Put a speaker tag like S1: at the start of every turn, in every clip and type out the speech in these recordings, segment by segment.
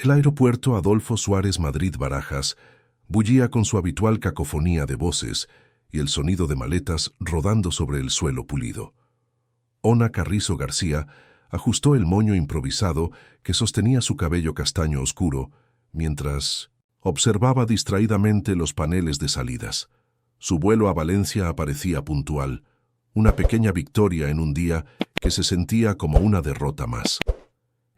S1: El aeropuerto Adolfo Suárez Madrid-Barajas bullía con su habitual cacofonía de voces y el sonido de maletas rodando sobre el suelo pulido. Ona Carrizo García ajustó el moño improvisado que sostenía su cabello castaño oscuro, mientras observaba distraídamente los paneles de salidas. Su vuelo a Valencia aparecía puntual, una pequeña victoria en un día que se sentía como una derrota más.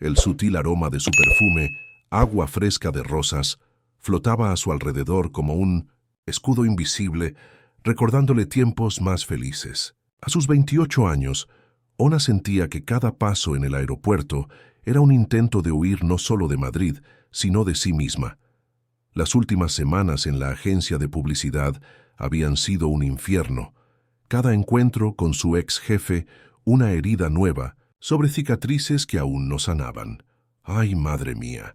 S1: El sutil aroma de su perfume, agua fresca de rosas, flotaba a su alrededor como un escudo invisible, recordándole tiempos más felices. A sus 28 años, Ona sentía que cada paso en el aeropuerto era un intento de huir no solo de Madrid, sino de sí misma. Las últimas semanas en la agencia de publicidad habían sido un infierno. Cada encuentro con su ex jefe, una herida nueva, sobre cicatrices que aún no sanaban. ¡Ay, madre mía!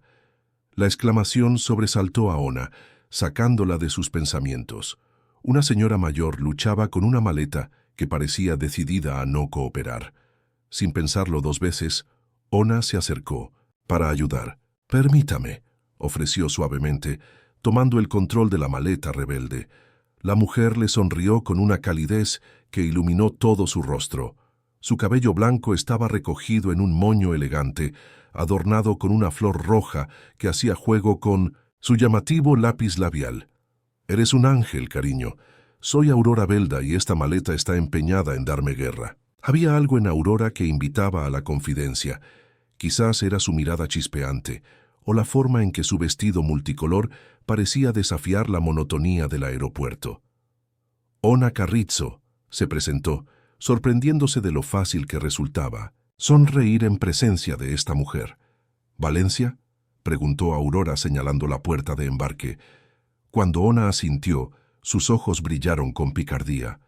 S1: La exclamación sobresaltó a Ona, sacándola de sus pensamientos. Una señora mayor luchaba con una maleta que parecía decidida a no cooperar. Sin pensarlo dos veces, Ona se acercó para ayudar. «Permítame», ofreció suavemente, tomando el control de la maleta rebelde. La mujer le sonrió con una calidez que iluminó todo su rostro. Su cabello blanco estaba recogido en un moño elegante, adornado con una flor roja que hacía juego con su llamativo lápiz labial. «Eres un ángel, cariño. Soy Aurora Belda y esta maleta está empeñada en darme guerra». Había algo en Aurora que invitaba a la confidencia. Quizás era su mirada chispeante, o la forma en que su vestido multicolor parecía desafiar la monotonía del aeropuerto. «Ona Carrizo», se presentó, sorprendiéndose de lo fácil que resultaba sonreír en presencia de esta mujer. «¿Valencia?», preguntó Aurora señalando la puerta de embarque. Cuando Ona asintió, sus ojos brillaron con picardía.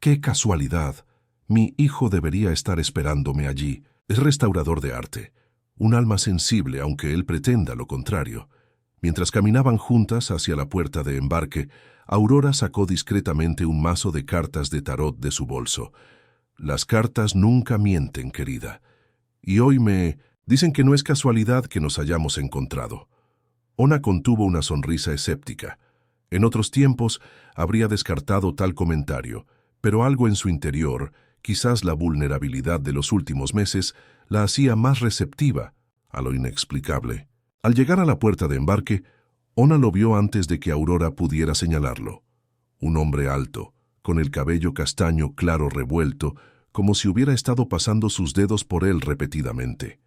S1: «¡Qué casualidad! Mi hijo debería estar esperándome allí. Es restaurador de arte. Un alma sensible, aunque él pretenda lo contrario». Mientras caminaban juntas hacia la puerta de embarque, Aurora sacó discretamente un mazo de cartas de tarot de su bolso. «Las cartas nunca mienten, querida. Y hoy dicen que no es casualidad que nos hayamos encontrado». Ona contuvo una sonrisa escéptica. En otros tiempos habría descartado tal comentario, pero algo en su interior, quizás la vulnerabilidad de los últimos meses, la hacía más receptiva a lo inexplicable. Al llegar a la puerta de embarque, Ona lo vio antes de que Aurora pudiera señalarlo. Un hombre alto, con el cabello castaño claro revuelto, como si hubiera estado pasando sus dedos por él repetidamente.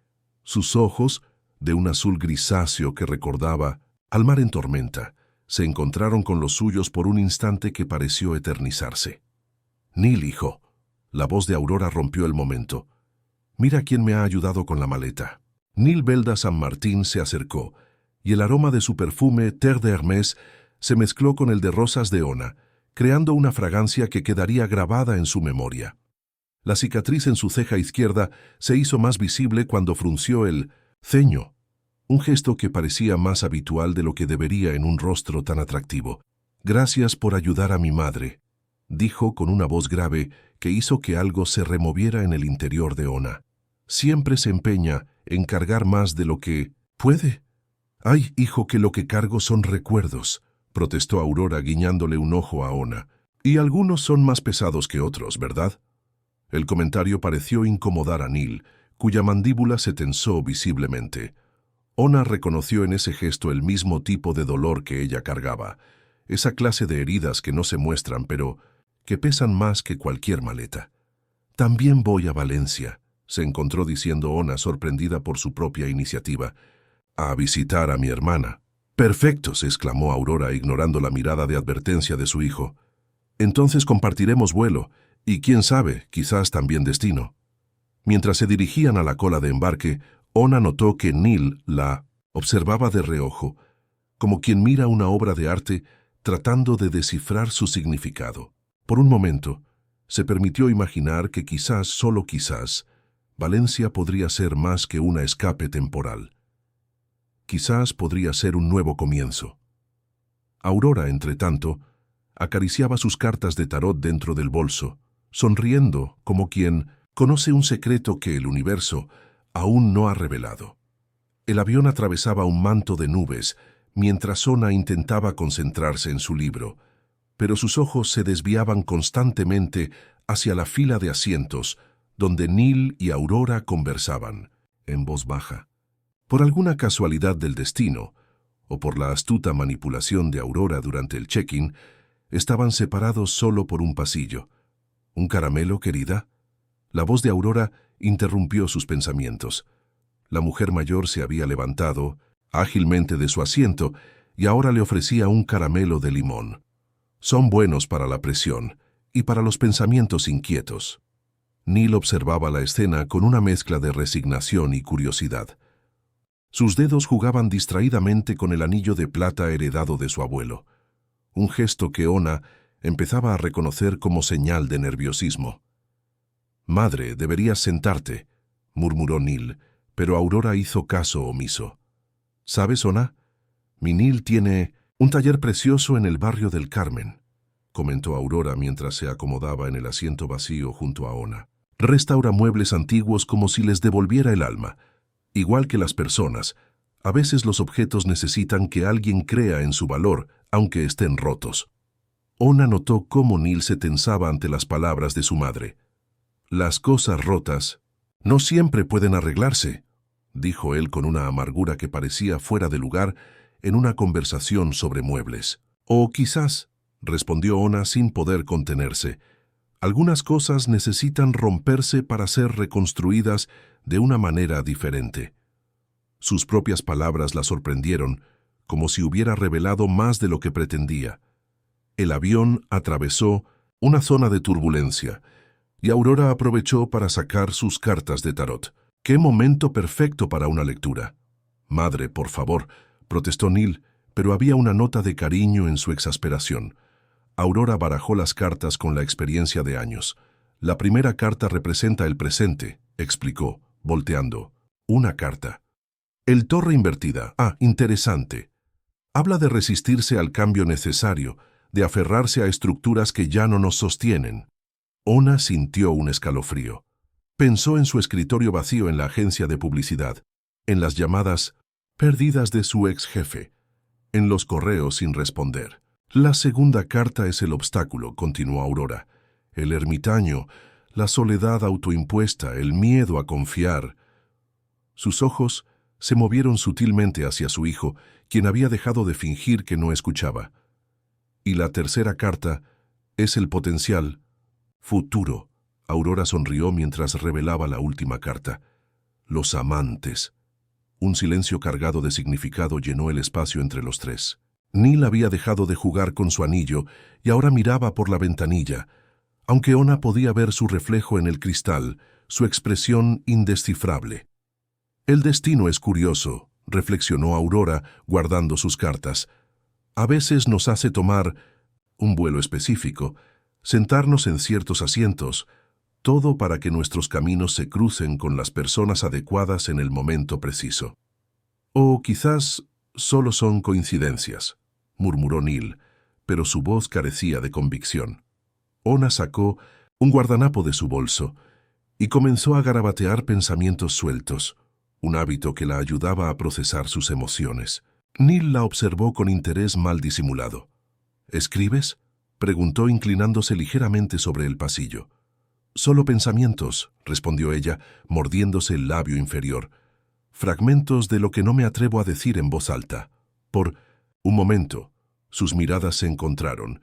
S1: Sus ojos, de un azul grisáceo que recordaba al mar en tormenta, se encontraron con los suyos por un instante que pareció eternizarse. «Neil, hijo», la voz de Aurora rompió el momento. «Mira quién me ha ayudado con la maleta». Neil Belda San Martín se acercó, y el aroma de su perfume Terre d'Hermès se mezcló con el de rosas de Ona, creando una fragancia que quedaría grabada en su memoria. La cicatriz en su ceja izquierda se hizo más visible cuando frunció el ceño, un gesto que parecía más habitual de lo que debería en un rostro tan atractivo. «Gracias por ayudar a mi madre», dijo con una voz grave que hizo que algo se removiera en el interior de Ona. «Siempre se empeña en cargar más de lo que puede». «Ay, hijo, que lo que cargo son recuerdos», protestó Aurora guiñándole un ojo a Ona. «Y algunos son más pesados que otros, ¿verdad?». El comentario pareció incomodar a Neil, cuya mandíbula se tensó visiblemente. Ona reconoció en ese gesto el mismo tipo de dolor que ella cargaba, esa clase de heridas que no se muestran, pero que pesan más que cualquier maleta. «También voy a Valencia», se encontró diciendo Ona, sorprendida por su propia iniciativa. «A visitar a mi hermana». «Perfecto», se exclamó Aurora, ignorando la mirada de advertencia de su hijo. «Entonces compartiremos vuelo, y quién sabe, quizás también destino». Mientras se dirigían a la cola de embarque, Ona notó que Neil la observaba de reojo, como quien mira una obra de arte tratando de descifrar su significado. Por un momento, se permitió imaginar que quizás, solo quizás, Valencia podría ser más que un escape temporal. Quizás podría ser un nuevo comienzo. Aurora, entretanto, acariciaba sus cartas de tarot dentro del bolso, sonriendo como quien conoce un secreto que el universo aún no ha revelado. El avión atravesaba un manto de nubes, mientras Ona intentaba concentrarse en su libro, pero sus ojos se desviaban constantemente hacia la fila de asientos, donde Neil y Aurora conversaban, en voz baja. Por alguna casualidad del destino, o por la astuta manipulación de Aurora durante el check-in, estaban separados solo por un pasillo. ¿Un caramelo, querida? La voz de Aurora interrumpió sus pensamientos. La mujer mayor se había levantado ágilmente de su asiento y ahora le ofrecía un caramelo de limón. Son buenos para la presión y para los pensamientos inquietos. Neil observaba la escena con una mezcla de resignación y curiosidad. Sus dedos jugaban distraídamente con el anillo de plata heredado de su abuelo, un gesto que Ona empezaba a reconocer como señal de nerviosismo. «Madre, deberías sentarte», murmuró Neil, pero Aurora hizo caso omiso. «¿Sabes, Ona? Mi Neil tiene un taller precioso en el barrio del Carmen», comentó Aurora mientras se acomodaba en el asiento vacío junto a Ona. «Restaura muebles antiguos como si les devolviera el alma. Igual que las personas, a veces los objetos necesitan que alguien crea en su valor, aunque estén rotos». Ona notó cómo Neil se tensaba ante las palabras de su madre. «Las cosas rotas no siempre pueden arreglarse», dijo él con una amargura que parecía fuera de lugar en una conversación sobre muebles. «O quizás», respondió Ona sin poder contenerse, «algunas cosas necesitan romperse para ser reconstruidas de una manera diferente». Sus propias palabras la sorprendieron, como si hubiera revelado más de lo que pretendía. El avión atravesó una zona de turbulencia, y Aurora aprovechó para sacar sus cartas de tarot. ¡Qué momento perfecto para una lectura! «Madre, por favor», protestó Neil, pero había una nota de cariño en su exasperación. Aurora barajó las cartas con la experiencia de años. «La primera carta representa el presente», explicó, volteando. «Una carta. El torre invertida. Ah, interesante. Habla de resistirse al cambio necesario, de aferrarse a estructuras que ya no nos sostienen». Ona sintió un escalofrío. Pensó en su escritorio vacío en la agencia de publicidad, en las llamadas perdidas de su ex jefe, en los correos sin responder. «La segunda carta es el obstáculo», continuó Aurora. «El ermitaño, la soledad autoimpuesta, el miedo a confiar». Sus ojos se movieron sutilmente hacia su hijo, quien había dejado de fingir que no escuchaba. «Y la tercera carta es el potencial futuro». Aurora sonrió mientras revelaba la última carta. «Los amantes». Un silencio cargado de significado llenó el espacio entre los tres. Neil había dejado de jugar con su anillo y ahora miraba por la ventanilla. Aunque Ona podía ver su reflejo en el cristal, su expresión indescifrable. «El destino es curioso», reflexionó Aurora, guardando sus cartas. «A veces nos hace tomar un vuelo específico, sentarnos en ciertos asientos, todo para que nuestros caminos se crucen con las personas adecuadas en el momento preciso. O quizás solo son coincidencias», murmuró Neil, pero su voz carecía de convicción. Ona sacó un guardanapo de su bolso y comenzó a garabatear pensamientos sueltos, un hábito que la ayudaba a procesar sus emociones. Neil la observó con interés mal disimulado. «¿Escribes?», preguntó inclinándose ligeramente sobre el pasillo. «Solo pensamientos», respondió ella, mordiéndose el labio inferior. «Fragmentos de lo que no me atrevo a decir en voz alta». Por un momento, sus miradas se encontraron,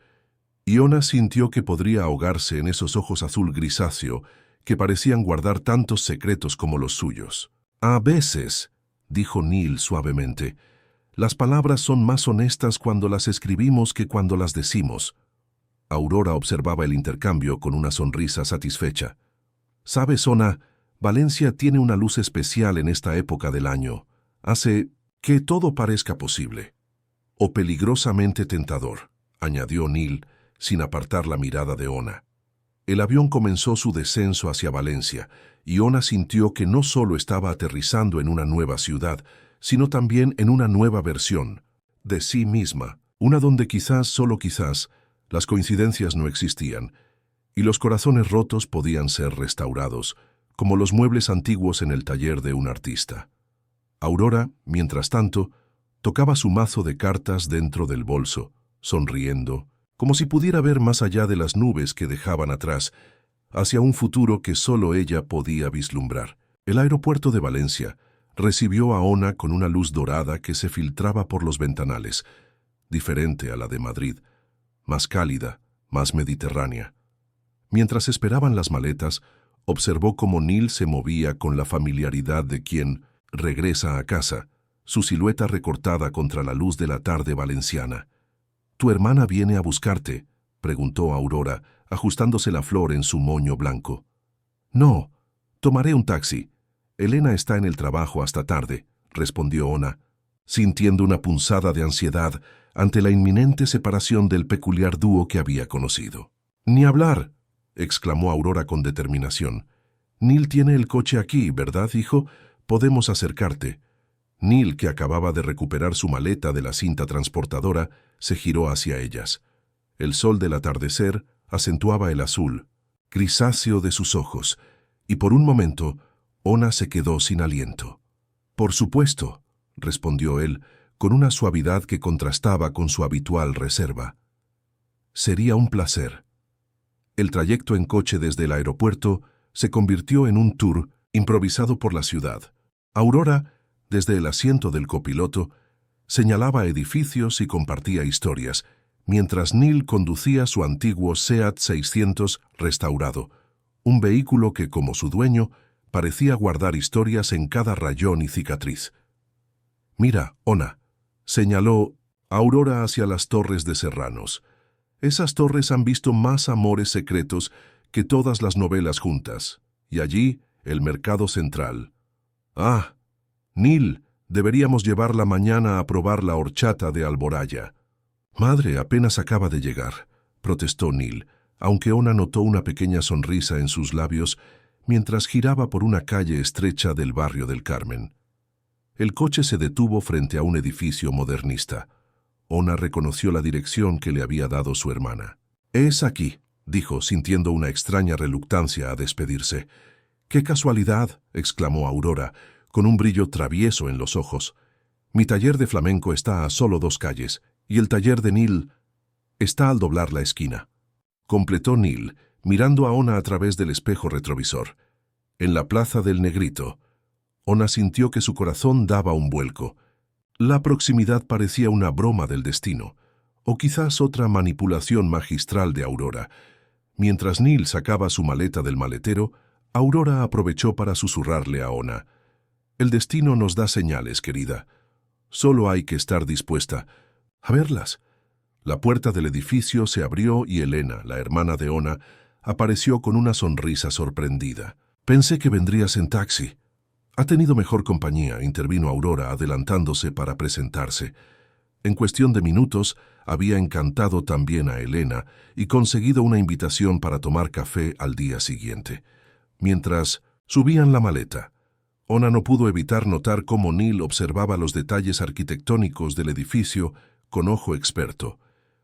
S1: y Ona sintió que podría ahogarse en esos ojos azul grisáceo que parecían guardar tantos secretos como los suyos. «A veces», dijo Neil suavemente, «las palabras son más honestas cuando las escribimos que cuando las decimos». Aurora observaba el intercambio con una sonrisa satisfecha. «¿Sabes, Ona? Valencia tiene una luz especial en esta época del año. Hace que todo parezca posible. O peligrosamente tentador», añadió Neil, sin apartar la mirada de Ona. El avión comenzó su descenso hacia Valencia, y Ona sintió que no solo estaba aterrizando en una nueva ciudad, sino también en una nueva versión de sí misma, una donde quizás, solo quizás, las coincidencias no existían, y los corazones rotos podían ser restaurados, como los muebles antiguos en el taller de un artista. Aurora, mientras tanto, tocaba su mazo de cartas dentro del bolso, sonriendo, como si pudiera ver más allá de las nubes que dejaban atrás, hacia un futuro que solo ella podía vislumbrar. El aeropuerto de Valencia recibió a Ona con una luz dorada que se filtraba por los ventanales, diferente a la de Madrid, más cálida, más mediterránea. Mientras esperaban las maletas, observó cómo Neil se movía con la familiaridad de quien regresa a casa, su silueta recortada contra la luz de la tarde valenciana. «¿Tu hermana viene a buscarte?», preguntó Aurora, ajustándose la flor en su moño blanco. «No, tomaré un taxi. Elena está en el trabajo hasta tarde», respondió Ona, sintiendo una punzada de ansiedad ante la inminente separación del peculiar dúo que había conocido. «Ni hablar», exclamó Aurora con determinación. «Neil tiene el coche aquí, ¿verdad, hijo? Podemos acercarte». Neil, que acababa de recuperar su maleta de la cinta transportadora, se giró hacia ellas. El sol del atardecer acentuaba el azul, grisáceo de sus ojos, y por un momento Ona se quedó sin aliento. «Por supuesto», respondió él, con una suavidad que contrastaba con su habitual reserva. «Sería un placer». El trayecto en coche desde el aeropuerto se convirtió en un tour improvisado por la ciudad. Aurora, desde el asiento del copiloto, señalaba edificios y compartía historias, mientras Neil conducía su antiguo Seat 600 restaurado, un vehículo que, como su dueño, parecía guardar historias en cada rayón y cicatriz. «Mira, Ona», señaló Aurora hacia las torres de Serranos. «Esas torres han visto más amores secretos que todas las novelas juntas. Y allí, el mercado central. Ah, Neil, deberíamos llevarla mañana a probar la horchata de Alboraya». «Madre, apenas acaba de llegar», protestó Neil, aunque Ona notó una pequeña sonrisa en sus labios mientras giraba por una calle estrecha del barrio del Carmen. El coche se detuvo frente a un edificio modernista. Ona reconoció la dirección que le había dado su hermana. «Es aquí», dijo, sintiendo una extraña reluctancia a despedirse. «¡Qué casualidad!», exclamó Aurora, con un brillo travieso en los ojos. «Mi taller de flamenco está a solo 2 calles, y el taller de Neil está al doblar la esquina», completó Neil, mirando a Ona a través del espejo retrovisor. En la plaza del Negrito, Ona sintió que su corazón daba un vuelco. La proximidad parecía una broma del destino, o quizás otra manipulación magistral de Aurora. Mientras Neil sacaba su maleta del maletero, Aurora aprovechó para susurrarle a Ona: «El destino nos da señales, querida. Solo hay que estar dispuesta a verlas». La puerta del edificio se abrió y Elena, la hermana de Ona, apareció con una sonrisa sorprendida. «Pensé que vendrías en taxi». «Ha tenido mejor compañía», intervino Aurora, adelantándose para presentarse. En cuestión de minutos, había encantado también a Elena y conseguido una invitación para tomar café al día siguiente. Mientras subían la maleta, Ona no pudo evitar notar cómo Neil observaba los detalles arquitectónicos del edificio con ojo experto.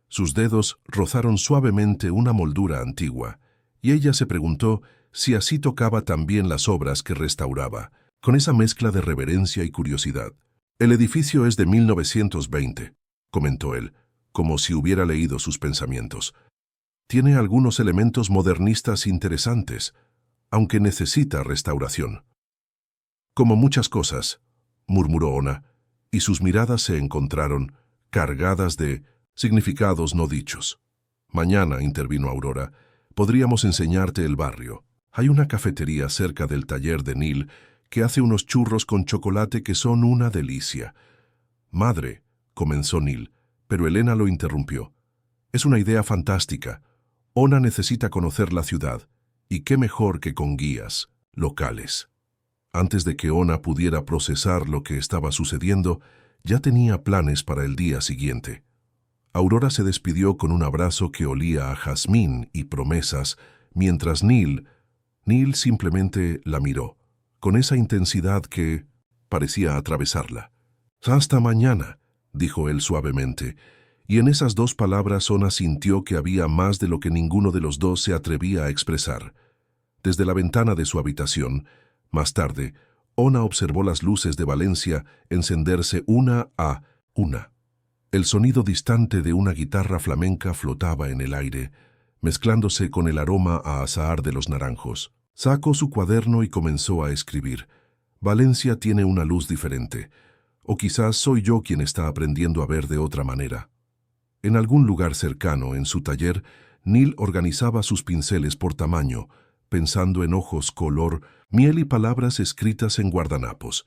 S1: Sus dedos rozaron suavemente una moldura antigua, y ella se preguntó si así tocaba también las obras que restauraba, con esa mezcla de reverencia y curiosidad. «El edificio es de 1920», comentó él, como si hubiera leído sus pensamientos. «Tiene algunos elementos modernistas interesantes, aunque necesita restauración». «Como muchas cosas», murmuró Ona, y sus miradas se encontraron, cargadas de significados no dichos. «Mañana», intervino Aurora, «podríamos enseñarte el barrio. Hay una cafetería cerca del taller de Neil que hace unos churros con chocolate que son una delicia». «Madre», comenzó Neil, pero Elena lo interrumpió. «Es una idea fantástica. Ona necesita conocer la ciudad, y qué mejor que con guías locales». Antes de que Ona pudiera procesar lo que estaba sucediendo, ya tenía planes para el día siguiente. Aurora se despidió con un abrazo que olía a jazmín y promesas, mientras Neil simplemente la miró, con esa intensidad que parecía atravesarla. «Hasta mañana», dijo él suavemente, y en esas 2 palabras Ona sintió que había más de lo que ninguno de los dos se atrevía a expresar. Desde la ventana de su habitación, más tarde, Ona observó las luces de Valencia encenderse una a una. El sonido distante de una guitarra flamenca flotaba en el aire, mezclándose con el aroma a azahar de los naranjos. Sacó su cuaderno y comenzó a escribir. Valencia tiene una luz diferente, o quizás soy yo quien está aprendiendo a ver de otra manera. En algún lugar cercano, en su taller, Neil organizaba sus pinceles por tamaño, pensando en ojos, color, miel y palabras escritas en guardanapos.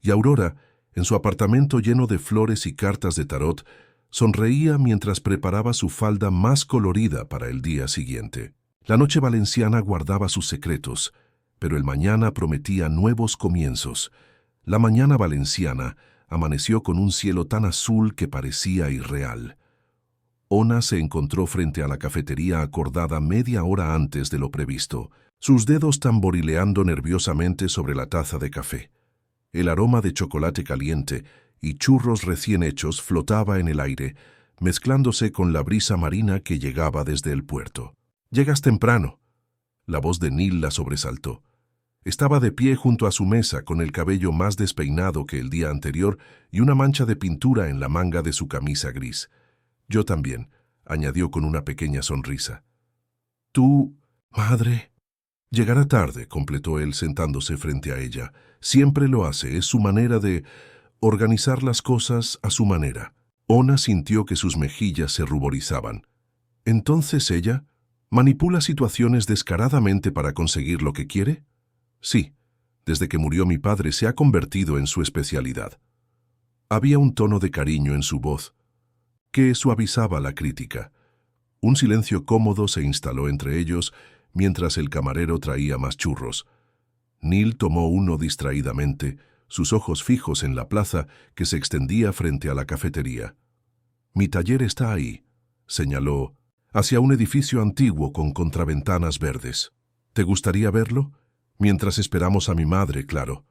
S1: Y Aurora, en su apartamento lleno de flores y cartas de tarot, sonreía mientras preparaba su falda más colorida para el día siguiente. La noche valenciana guardaba sus secretos, pero el mañana prometía nuevos comienzos. La mañana valenciana amaneció con un cielo tan azul que parecía irreal. Ona se encontró frente a la cafetería acordada media hora antes de lo previsto, sus dedos tamborileando nerviosamente sobre la taza de café. El aroma de chocolate caliente y churros recién hechos flotaba en el aire, mezclándose con la brisa marina que llegaba desde el puerto. «Llegas temprano». La voz de Neil la sobresaltó. Estaba de pie junto a su mesa con el cabello más despeinado que el día anterior y una mancha de pintura en la manga de su camisa gris. «Yo también», añadió con una pequeña sonrisa. «¿Tú, madre?» «Llegará tarde», completó él sentándose frente a ella. «Siempre lo hace, es su manera de organizar las cosas a su manera». Ona sintió que sus mejillas se ruborizaban. «¿Entonces ella manipula situaciones descaradamente para conseguir lo que quiere?» «Sí, desde que murió mi padre se ha convertido en su especialidad». Había un tono de cariño en su voz que suavizaba la crítica. Un silencio cómodo se instaló entre ellos mientras el camarero traía más churros. Neil tomó uno distraídamente, sus ojos fijos en la plaza que se extendía frente a la cafetería. «Mi taller está ahí», señaló, hacia un edificio antiguo con contraventanas verdes. «¿Te gustaría verlo?» «Mientras esperamos a mi madre, claro».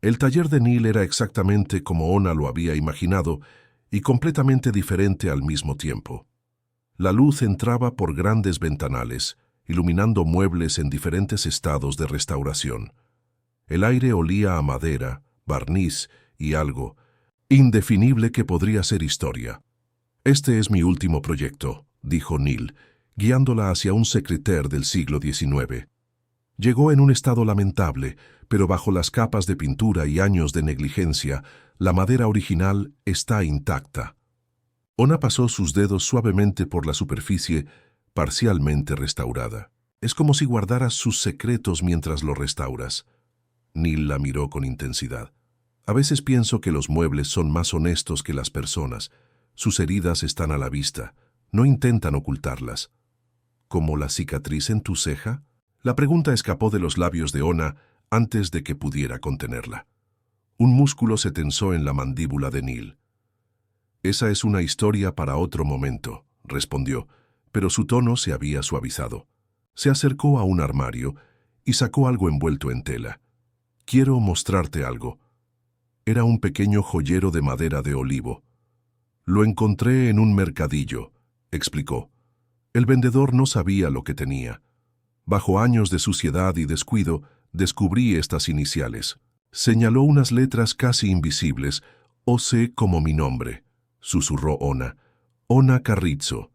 S1: El taller de Neil era exactamente como Ona lo había imaginado y completamente diferente al mismo tiempo. La luz entraba por grandes ventanales, iluminando muebles en diferentes estados de restauración. El aire olía a madera, barniz y algo indefinible que podría ser historia. «Este es mi último proyecto», dijo Neil, guiándola hacia un secrétaire del siglo XIX. Llegó en un estado lamentable, pero bajo las capas de pintura y años de negligencia, la madera original está intacta. Ona pasó sus dedos suavemente por la superficie parcialmente restaurada. «Es como si guardaras sus secretos mientras lo restauras». Neil la miró con intensidad. «A veces pienso que los muebles son más honestos que las personas. Sus heridas están a la vista. No intentan ocultarlas». «¿Como la cicatriz en tu ceja?» La pregunta escapó de los labios de Ona antes de que pudiera contenerla. Un músculo se tensó en la mandíbula de Neil. «Esa es una historia para otro momento», respondió, pero su tono se había suavizado. Se acercó a un armario y sacó algo envuelto en tela. «Quiero mostrarte algo». Era un pequeño joyero de madera de olivo. «Lo encontré en un mercadillo», explicó. El vendedor no sabía lo que tenía. «Bajo años de suciedad y descuido, descubrí estas iniciales». Señaló unas letras casi invisibles. «O.C. como mi nombre», susurró Ona. «Ona Carrizo».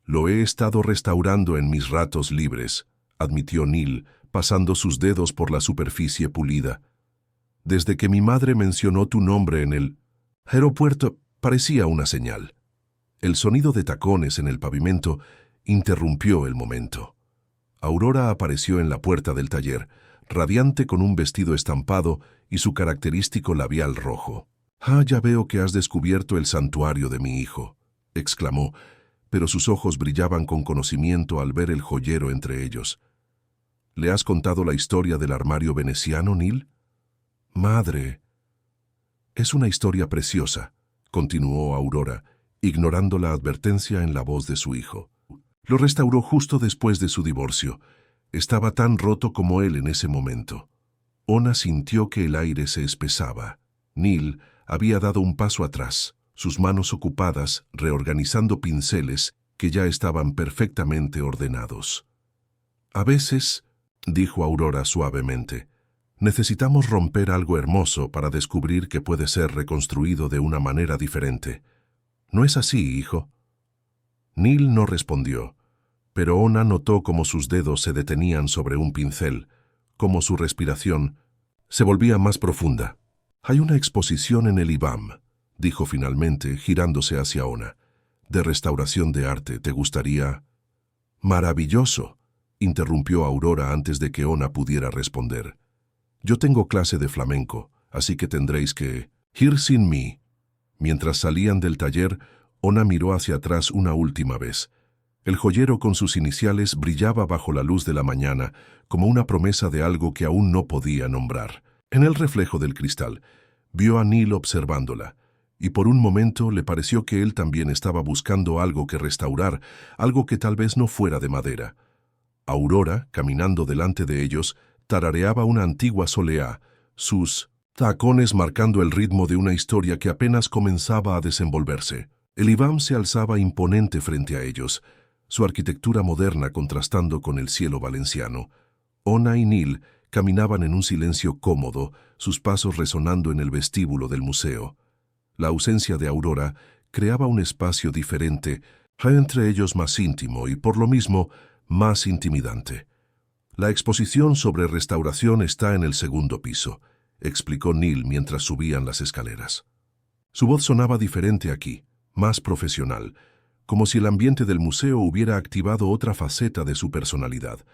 S1: «Lo he estado restaurando en mis ratos libres», admitió Neil, pasando sus dedos por la superficie pulida. «Desde que mi madre mencionó tu nombre en el aeropuerto, parecía una señal». El sonido de tacones en el pavimento interrumpió el momento. Aurora apareció en la puerta del taller, radiante con un vestido estampado y su característico labial rojo. «Ah, ya veo que has descubierto el santuario de mi hijo», exclamó, pero sus ojos brillaban con conocimiento al ver el joyero entre ellos. «¿Le has contado la historia del armario veneciano, Neil?» «Madre». «Es una historia preciosa», continuó Aurora, ignorando la advertencia en la voz de su hijo. «Lo restauró justo después de su divorcio. Estaba tan roto como él en ese momento». Ona sintió que el aire se espesaba. Neil había dado un paso atrás, sus manos ocupadas reorganizando pinceles que ya estaban perfectamente ordenados. «A veces», dijo Aurora suavemente, Necesitamos romper algo hermoso para descubrir que puede ser reconstruido de una manera diferente. ¿No es así, hijo? Neil no respondió, pero Ona notó cómo sus dedos se detenían sobre un pincel, cómo su respiración se volvía más profunda. «Hay una exposición en el IBAM», dijo finalmente, girándose hacia Ona, «de restauración de arte. ¿Te gustaría?» «Maravilloso», interrumpió Aurora antes de que Ona pudiera responder. «Yo tengo clase de flamenco, así que tendréis que ir sin mí». Mientras salían del taller, Ona miró hacia atrás una última vez. El joyero con sus iniciales brillaba bajo la luz de la mañana, como una promesa de algo que aún no podía nombrar. En el reflejo del cristal, vio a Neil observándola, y por un momento le pareció que él también estaba buscando algo que restaurar, algo que tal vez no fuera de madera. Aurora, caminando delante de ellos, tarareaba una antigua soleá, sus tacones marcando el ritmo de una historia que apenas comenzaba a desenvolverse. El IBAM se alzaba imponente frente a ellos, su arquitectura moderna contrastando con el cielo valenciano. Ona y Neil caminaban en un silencio cómodo, sus pasos resonando en el vestíbulo del museo. La ausencia de Aurora creaba un espacio diferente, entre ellos más íntimo y, por lo mismo, más intimidante. «La exposición sobre restauración está en el segundo piso», explicó Neil mientras subían las escaleras. Su voz sonaba diferente aquí, más profesional, como si el ambiente del museo hubiera activado otra faceta de su personalidad.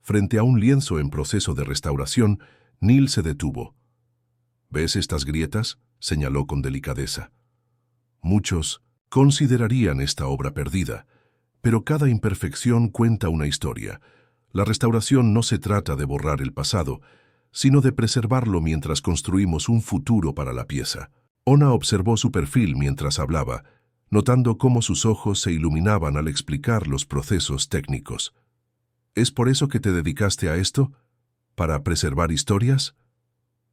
S1: Frente a un lienzo en proceso de restauración, Neil se detuvo. «¿Ves estas grietas?», señaló con delicadeza. «Muchos considerarían esta obra perdida, pero cada imperfección cuenta una historia. La restauración no se trata de borrar el pasado, sino de preservarlo mientras construimos un futuro para la pieza». Ona observó su perfil mientras hablaba, notando cómo sus ojos se iluminaban al explicar los procesos técnicos. «¿Es por eso que te dedicaste a esto? ¿Para preservar historias?»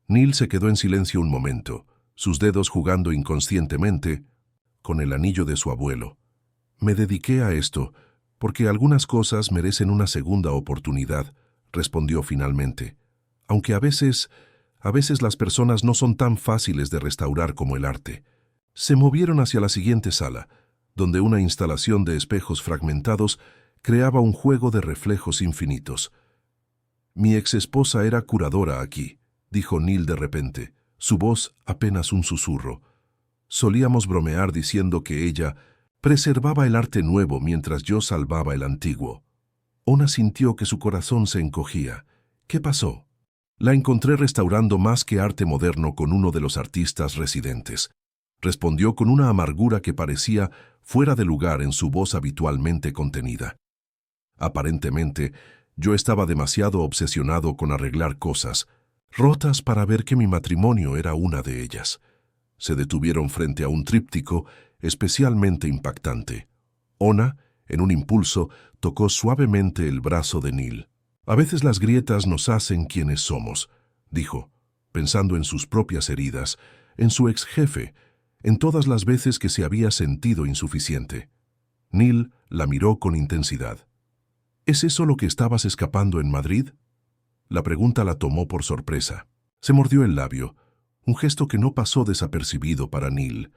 S1: Neil se quedó en silencio un momento, sus dedos jugando inconscientemente con el anillo de su abuelo. «Me dediqué a esto porque algunas cosas merecen una segunda oportunidad», respondió finalmente. «Aunque a veces las personas no son tan fáciles de restaurar como el arte». Se movieron hacia la siguiente sala, donde una instalación de espejos fragmentados creaba un juego de reflejos infinitos. «Mi exesposa era curadora aquí», dijo Neil de repente, su voz apenas un susurro. «Solíamos bromear diciendo que ella preservaba el arte nuevo mientras yo salvaba el antiguo». Ona sintió que su corazón se encogía. «¿Qué pasó?» «La encontré restaurando más que arte moderno con uno de los artistas residentes», respondió con una amargura que parecía fuera de lugar en su voz habitualmente contenida. «Aparentemente, yo estaba demasiado obsesionado con arreglar cosas rotas para ver que mi matrimonio era una de ellas». Se detuvieron frente a un tríptico especialmente impactante. Ona, en un impulso, tocó suavemente el brazo de Neil. «A veces las grietas nos hacen quienes somos», dijo, pensando en sus propias heridas, en su ex jefe, en todas las veces que se había sentido insuficiente. Neil la miró con intensidad. «¿Es eso lo que estabas escapando en Madrid?» La pregunta la tomó por sorpresa. Se mordió el labio, un gesto que no pasó desapercibido para Neil.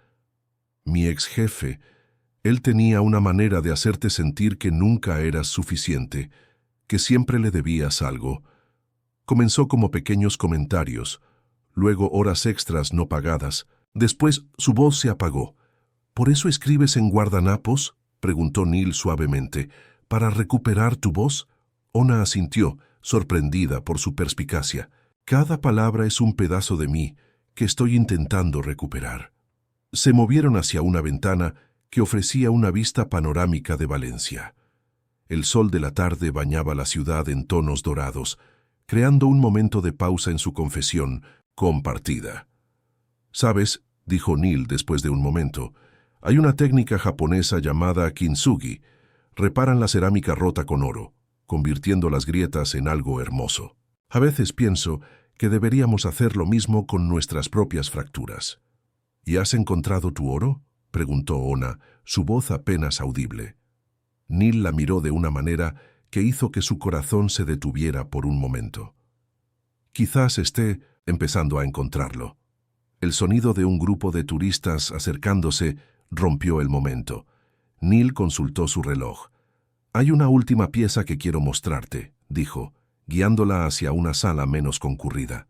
S1: «Mi ex jefe, él tenía una manera de hacerte sentir que nunca eras suficiente, que siempre le debías algo. Comenzó como pequeños comentarios, luego horas extras no pagadas. Después su voz se apagó. «¿Por eso escribes en guardanapos?», preguntó Neil suavemente. «¿Para recuperar tu voz?» Ona asintió, sorprendida por su perspicacia. «Cada palabra es un pedazo de mí que estoy intentando recuperar». Se movieron hacia una ventana que ofrecía una vista panorámica de Valencia. El sol de la tarde bañaba la ciudad en tonos dorados, creando un momento de pausa en su confesión compartida. «¿Sabes?», dijo Neil después de un momento, «hay una técnica japonesa llamada kintsugi. Reparan la cerámica rota con oro, convirtiendo las grietas en algo hermoso. A veces pienso que deberíamos hacer lo mismo con nuestras propias fracturas». «¿Y has encontrado tu oro?», preguntó Ona, su voz apenas audible. Neil la miró de una manera que hizo que su corazón se detuviera por un momento. Quizás esté empezando a encontrarlo. El sonido de un grupo de turistas acercándose rompió el momento. Neil consultó su reloj. «Hay una última pieza que quiero mostrarte», dijo, guiándola hacia una sala menos concurrida.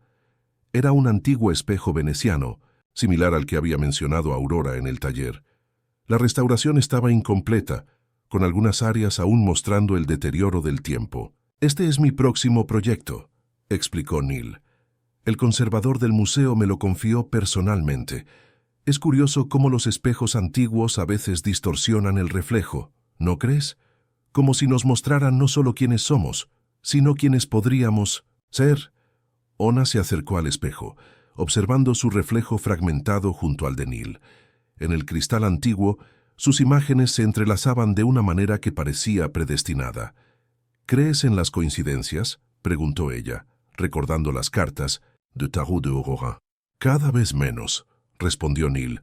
S1: Era un antiguo espejo veneciano, similar al que había mencionado Aurora en el taller. La restauración estaba incompleta, con algunas áreas aún mostrando el deterioro del tiempo. «Este es mi próximo proyecto», explicó Neil. «El conservador del museo me lo confió personalmente. Es curioso cómo los espejos antiguos a veces distorsionan el reflejo, ¿no crees? Como si nos mostraran no solo quiénes somos, sino quiénes podríamos ser». Ona se acercó al espejo, observando su reflejo fragmentado junto al de Neil. En el cristal antiguo, sus imágenes se entrelazaban de una manera que parecía predestinada. «¿Crees en las coincidencias?», preguntó ella, recordando las cartas de Tarot de Aurora. «Cada vez menos», respondió Neil,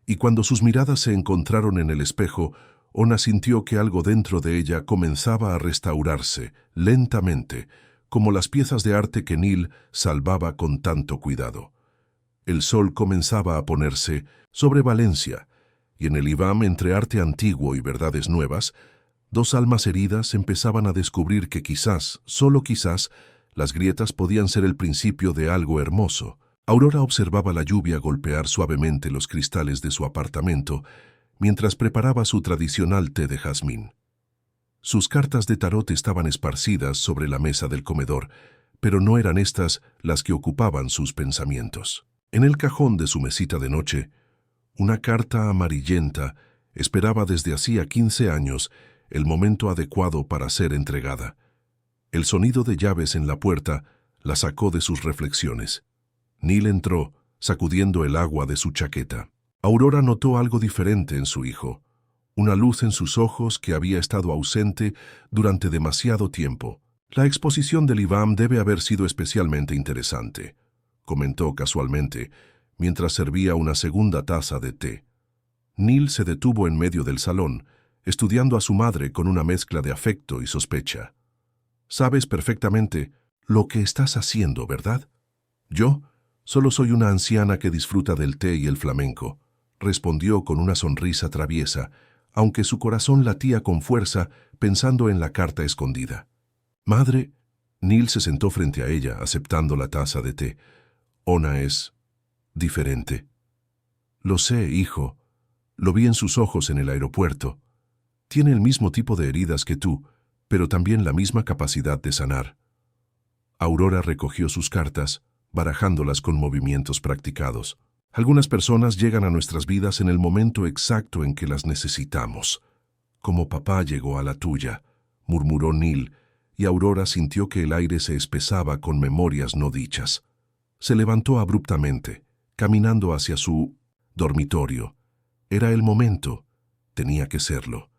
S1: y cuando sus miradas se encontraron en el espejo, Ona sintió que algo dentro de ella comenzaba a restaurarse, lentamente, como las piezas de arte que Neil salvaba con tanto cuidado. El sol comenzaba a ponerse sobre Valencia, y en el IVAM entre arte antiguo y verdades nuevas, dos almas heridas empezaban a descubrir que quizás, solo quizás, las grietas podían ser el principio de algo hermoso. Aurora observaba la lluvia golpear suavemente los cristales de su apartamento mientras preparaba su tradicional té de jazmín. Sus cartas de tarot estaban esparcidas sobre la mesa del comedor, pero no eran estas las que ocupaban sus pensamientos. En el cajón de su mesita de noche, una carta amarillenta esperaba desde hacía 15 años el momento adecuado para ser entregada. El sonido de llaves en la puerta la sacó de sus reflexiones. Neil entró, sacudiendo el agua de su chaqueta. Aurora notó algo diferente en su hijo, una luz en sus ojos que había estado ausente durante demasiado tiempo. «La exposición del IVAM debe haber sido especialmente interesante», comentó casualmente, mientras servía una segunda taza de té. Neil se detuvo en medio del salón, estudiando a su madre con una mezcla de afecto y sospecha. «Sabes perfectamente lo que estás haciendo, ¿verdad? Yo solo soy una anciana que disfruta del té y el flamenco», respondió con una sonrisa traviesa, aunque su corazón latía con fuerza pensando en la carta escondida. «Madre», Neil se sentó frente a ella, aceptando la taza de té. «Ona es diferente». «Lo sé, hijo. Lo vi en sus ojos en el aeropuerto. Tiene el mismo tipo de heridas que tú, pero también la misma capacidad de sanar». Aurora recogió sus cartas, barajándolas con movimientos practicados. «Algunas personas llegan a nuestras vidas en el momento exacto en que las necesitamos. Como papá llegó a la tuya», murmuró Neil, y Aurora sintió que el aire se espesaba con memorias no dichas. Se levantó abruptamente, caminando hacia su dormitorio. Era el momento. Tenía que serlo.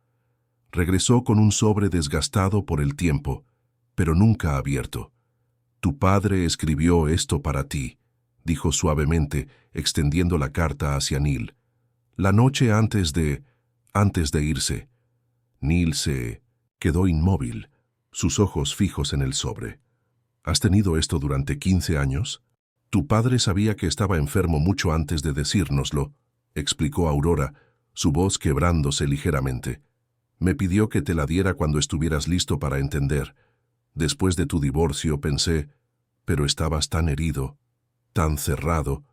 S1: Regresó con un sobre desgastado por el tiempo, pero nunca abierto. «Tu padre escribió esto para ti», dijo suavemente, extendiendo la carta hacia Neil. «La noche antes de irse». Neil se quedó inmóvil, sus ojos fijos en el sobre. «¿Has tenido esto durante 15 años? Tu padre sabía que estaba enfermo mucho antes de decírnoslo», explicó Aurora, su voz quebrándose ligeramente. «Me pidió que te la diera cuando estuvieras listo para entender. Después de tu divorcio pensé, pero estabas tan herido, tan cerrado.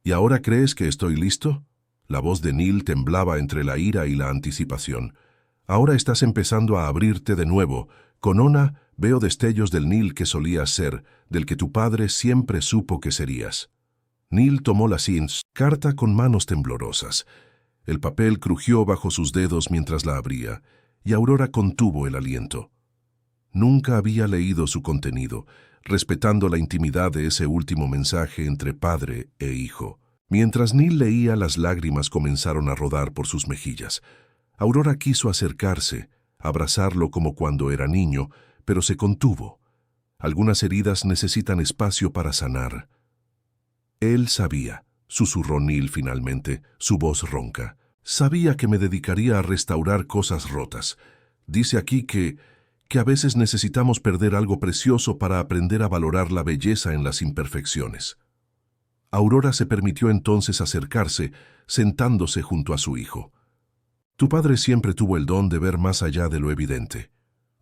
S1: ¿Y ahora crees que estoy listo?». La voz de Neil temblaba entre la ira y la anticipación. «Ahora estás empezando a abrirte de nuevo. Con Ona veo destellos del Neil que solías ser, del que tu padre siempre supo que serías». Neil tomó la carta con manos temblorosas. El papel crujió bajo sus dedos mientras la abría, y Aurora contuvo el aliento. Nunca había leído su contenido, respetando la intimidad de ese último mensaje entre padre e hijo. Mientras Neil leía, las lágrimas comenzaron a rodar por sus mejillas. Aurora quiso acercarse, abrazarlo como cuando era niño, pero se contuvo. Algunas heridas necesitan espacio para sanar. «Él sabía», susurró Neil finalmente, su voz ronca. «Sabía que me dedicaría a restaurar cosas rotas. Dice aquí que que a veces necesitamos perder algo precioso para aprender a valorar la belleza en las imperfecciones. Aurora se permitió entonces acercarse, sentándose junto a su hijo. Tu padre siempre tuvo el don de ver más allá de lo evidente,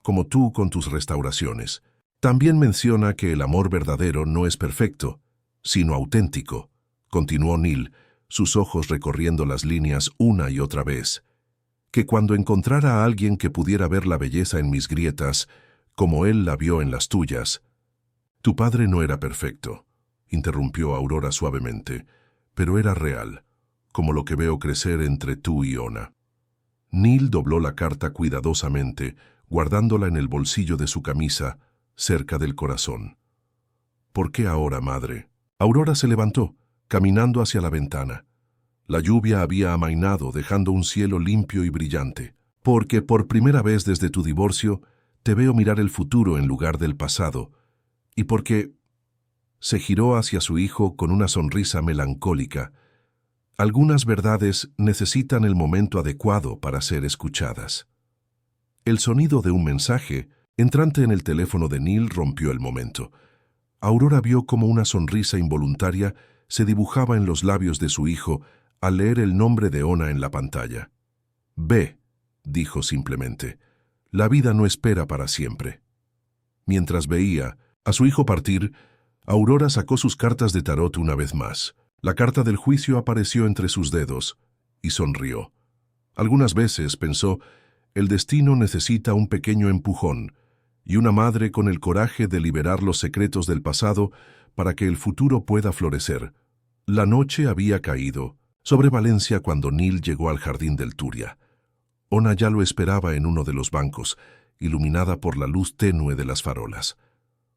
S1: como tú con tus restauraciones. También menciona que el amor verdadero no es perfecto, sino auténtico, continuó Neil, sus ojos recorriendo las líneas una y otra vez. Que cuando encontrara a alguien que pudiera ver la belleza en mis grietas, como él la vio en las tuyas. Tu padre no era perfecto, interrumpió Aurora suavemente, pero era real, como lo que veo crecer entre tú y Ona. Neil dobló la carta cuidadosamente, guardándola en el bolsillo de su camisa, cerca del corazón. ¿Por qué ahora, madre? Aurora se levantó, caminando hacia la ventana. La lluvia había amainado, dejando un cielo limpio y brillante. Porque por primera vez desde tu divorcio, te veo mirar el futuro en lugar del pasado. Y porque... Se giró hacia su hijo con una sonrisa melancólica. Algunas verdades necesitan el momento adecuado para ser escuchadas. El sonido de un mensaje, entrante en el teléfono de Neil, rompió el momento. Aurora vio cómo una sonrisa involuntaria se dibujaba en los labios de su hijo al leer el nombre de Ona en la pantalla. Ve, dijo simplemente, la vida no espera para siempre. Mientras veía a su hijo partir, Aurora sacó sus cartas de tarot una vez más. La carta del juicio apareció entre sus dedos y sonrió. Algunas veces, pensó, el destino necesita un pequeño empujón y una madre con el coraje de liberar los secretos del pasado para que el futuro pueda florecer. La noche había caído sobre Valencia cuando Neil llegó al jardín del Turia. Ona ya lo esperaba en uno de los bancos, iluminada por la luz tenue de las farolas.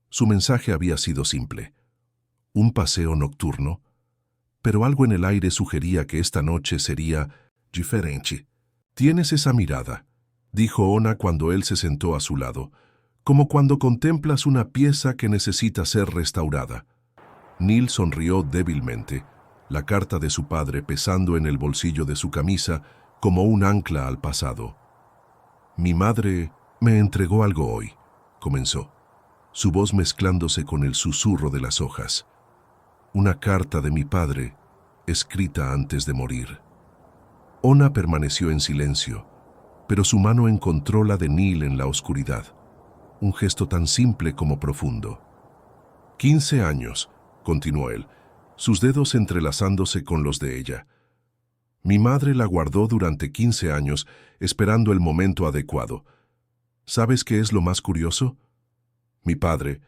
S1: Su mensaje había sido simple. Un paseo nocturno, pero algo en el aire sugería que esta noche sería diferente. «Tienes esa mirada», dijo Ona cuando él se sentó a su lado, «como cuando contemplas una pieza que necesita ser restaurada». Neil sonrió débilmente, la carta de su padre pesando en el bolsillo de su camisa como un ancla al pasado. «Mi madre me entregó algo hoy», comenzó, su voz mezclándose con el susurro de las hojas. «Una carta de mi padre, escrita antes de morir». Ona permaneció en silencio, pero su mano encontró la de Neil en la oscuridad. Un gesto tan simple como profundo. 15 años, continuó él, sus dedos entrelazándose con los de ella. Mi madre la guardó durante 15 años, esperando el momento adecuado. ¿Sabes qué es lo más curioso? Mi padre,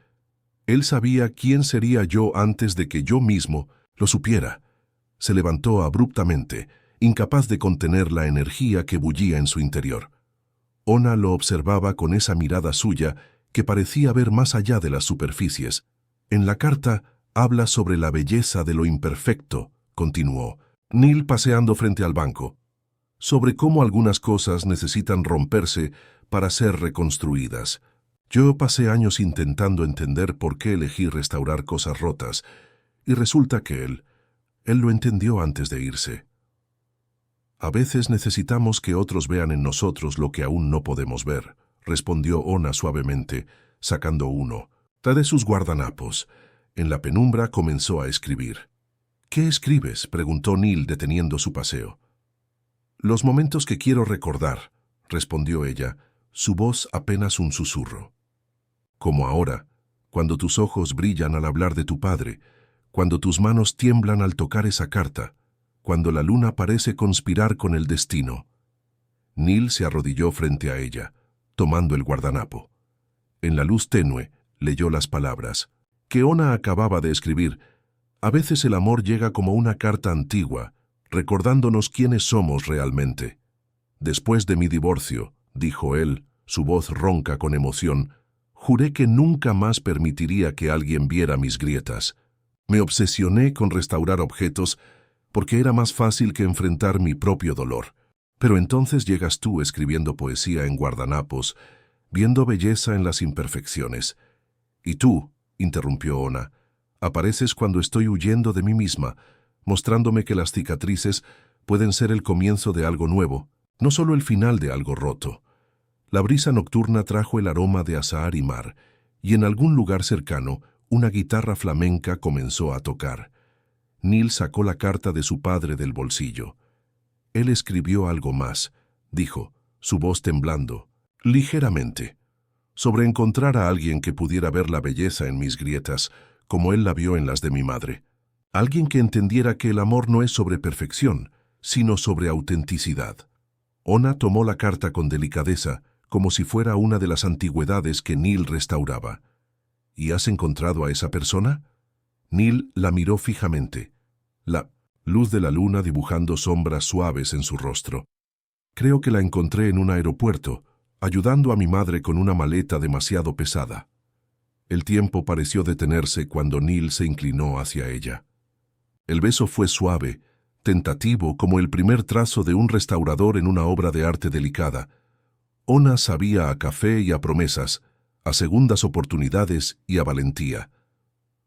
S1: él sabía quién sería yo antes de que yo mismo lo supiera. Se levantó abruptamente, incapaz de contener la energía que bullía en su interior. Ona lo observaba con esa mirada suya que parecía ver más allá de las superficies. En la carta habla sobre la belleza de lo imperfecto, continuó, Neil paseando frente al banco, sobre cómo algunas cosas necesitan romperse para ser reconstruidas. Yo pasé años intentando entender por qué elegí restaurar cosas rotas, y resulta que él lo entendió antes de irse. A veces necesitamos que otros vean en nosotros lo que aún no podemos ver, respondió Ona suavemente, sacando uno de sus guardanapos. En la penumbra comenzó a escribir. ¿Qué escribes?, preguntó Neil deteniendo su paseo. Los momentos que quiero recordar, respondió ella, su voz apenas un susurro. Como ahora, cuando tus ojos brillan al hablar de tu padre, cuando tus manos tiemblan al tocar esa carta, cuando la luna parece conspirar con el destino. Neil se arrodilló frente a ella, tomando el guardanapo. En la luz tenue, leyó las palabras que Ona acababa de escribir. A veces el amor llega como una carta antigua, recordándonos quiénes somos realmente. Después de mi divorcio, dijo él, su voz ronca con emoción, juré que nunca más permitiría que alguien viera mis grietas. Me obsesioné con restaurar objetos porque era más fácil que enfrentar mi propio dolor. Pero entonces llegas tú escribiendo poesía en guardanapos, viendo belleza en las imperfecciones. Y tú, interrumpió Ona, apareces cuando estoy huyendo de mí misma, mostrándome que las cicatrices pueden ser el comienzo de algo nuevo, no solo el final de algo roto. La brisa nocturna trajo el aroma de azahar y mar, y en algún lugar cercano, una guitarra flamenca comenzó a tocar. Neil sacó la carta de su padre del bolsillo. Él escribió algo más, dijo, su voz temblando, ligeramente, sobre encontrar a alguien que pudiera ver la belleza en mis grietas, como él la vio en las de mi madre. Alguien que entendiera que el amor no es sobre perfección, sino sobre autenticidad. Ona tomó la carta con delicadeza, como si fuera una de las antigüedades que Neil restauraba. ¿Y has encontrado a esa persona? Neil la miró fijamente, la luz de la luna dibujando sombras suaves en su rostro. Creo que la encontré en un aeropuerto, ayudando a mi madre con una maleta demasiado pesada. El tiempo pareció detenerse cuando Neil se inclinó hacia ella. El beso fue suave, tentativo como el primer trazo de un restaurador en una obra de arte delicada. Ona sabía a café y a promesas, a segundas oportunidades y a valentía.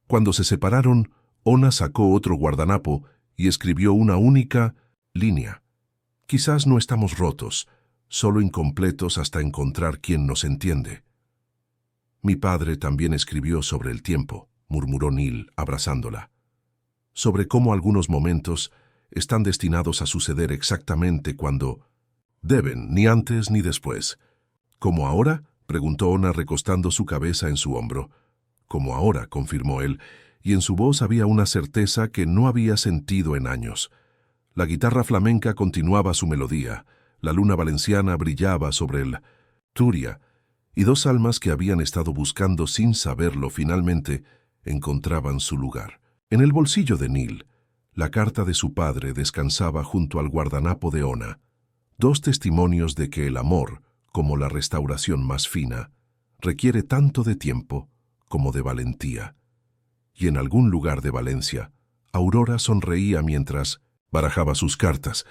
S1: Cuando se separaron, Ona sacó otro guardanapo y escribió una única línea. Quizás no estamos rotos, solo incompletos hasta encontrar quien nos entiende. Mi padre también escribió sobre el tiempo, murmuró Neil, abrazándola. Sobre cómo algunos momentos están destinados a suceder exactamente cuando deben, ni antes ni después. ¿Como ahora?, preguntó Ona recostando su cabeza en su hombro. Como ahora, confirmó él, y en su voz había una certeza que no había sentido en años. La guitarra flamenca continuaba su melodía, la luna valenciana brillaba sobre el Turia, y dos almas que habían estado buscando sin saberlo finalmente encontraban su lugar. En el bolsillo de Neil, la carta de su padre descansaba junto al guardanapo de Ona, dos testimonios de que el amor, como la restauración más fina, requiere tanto de tiempo como de valentía. Y en algún lugar de Valencia, Aurora sonreía mientras barajaba sus cartas,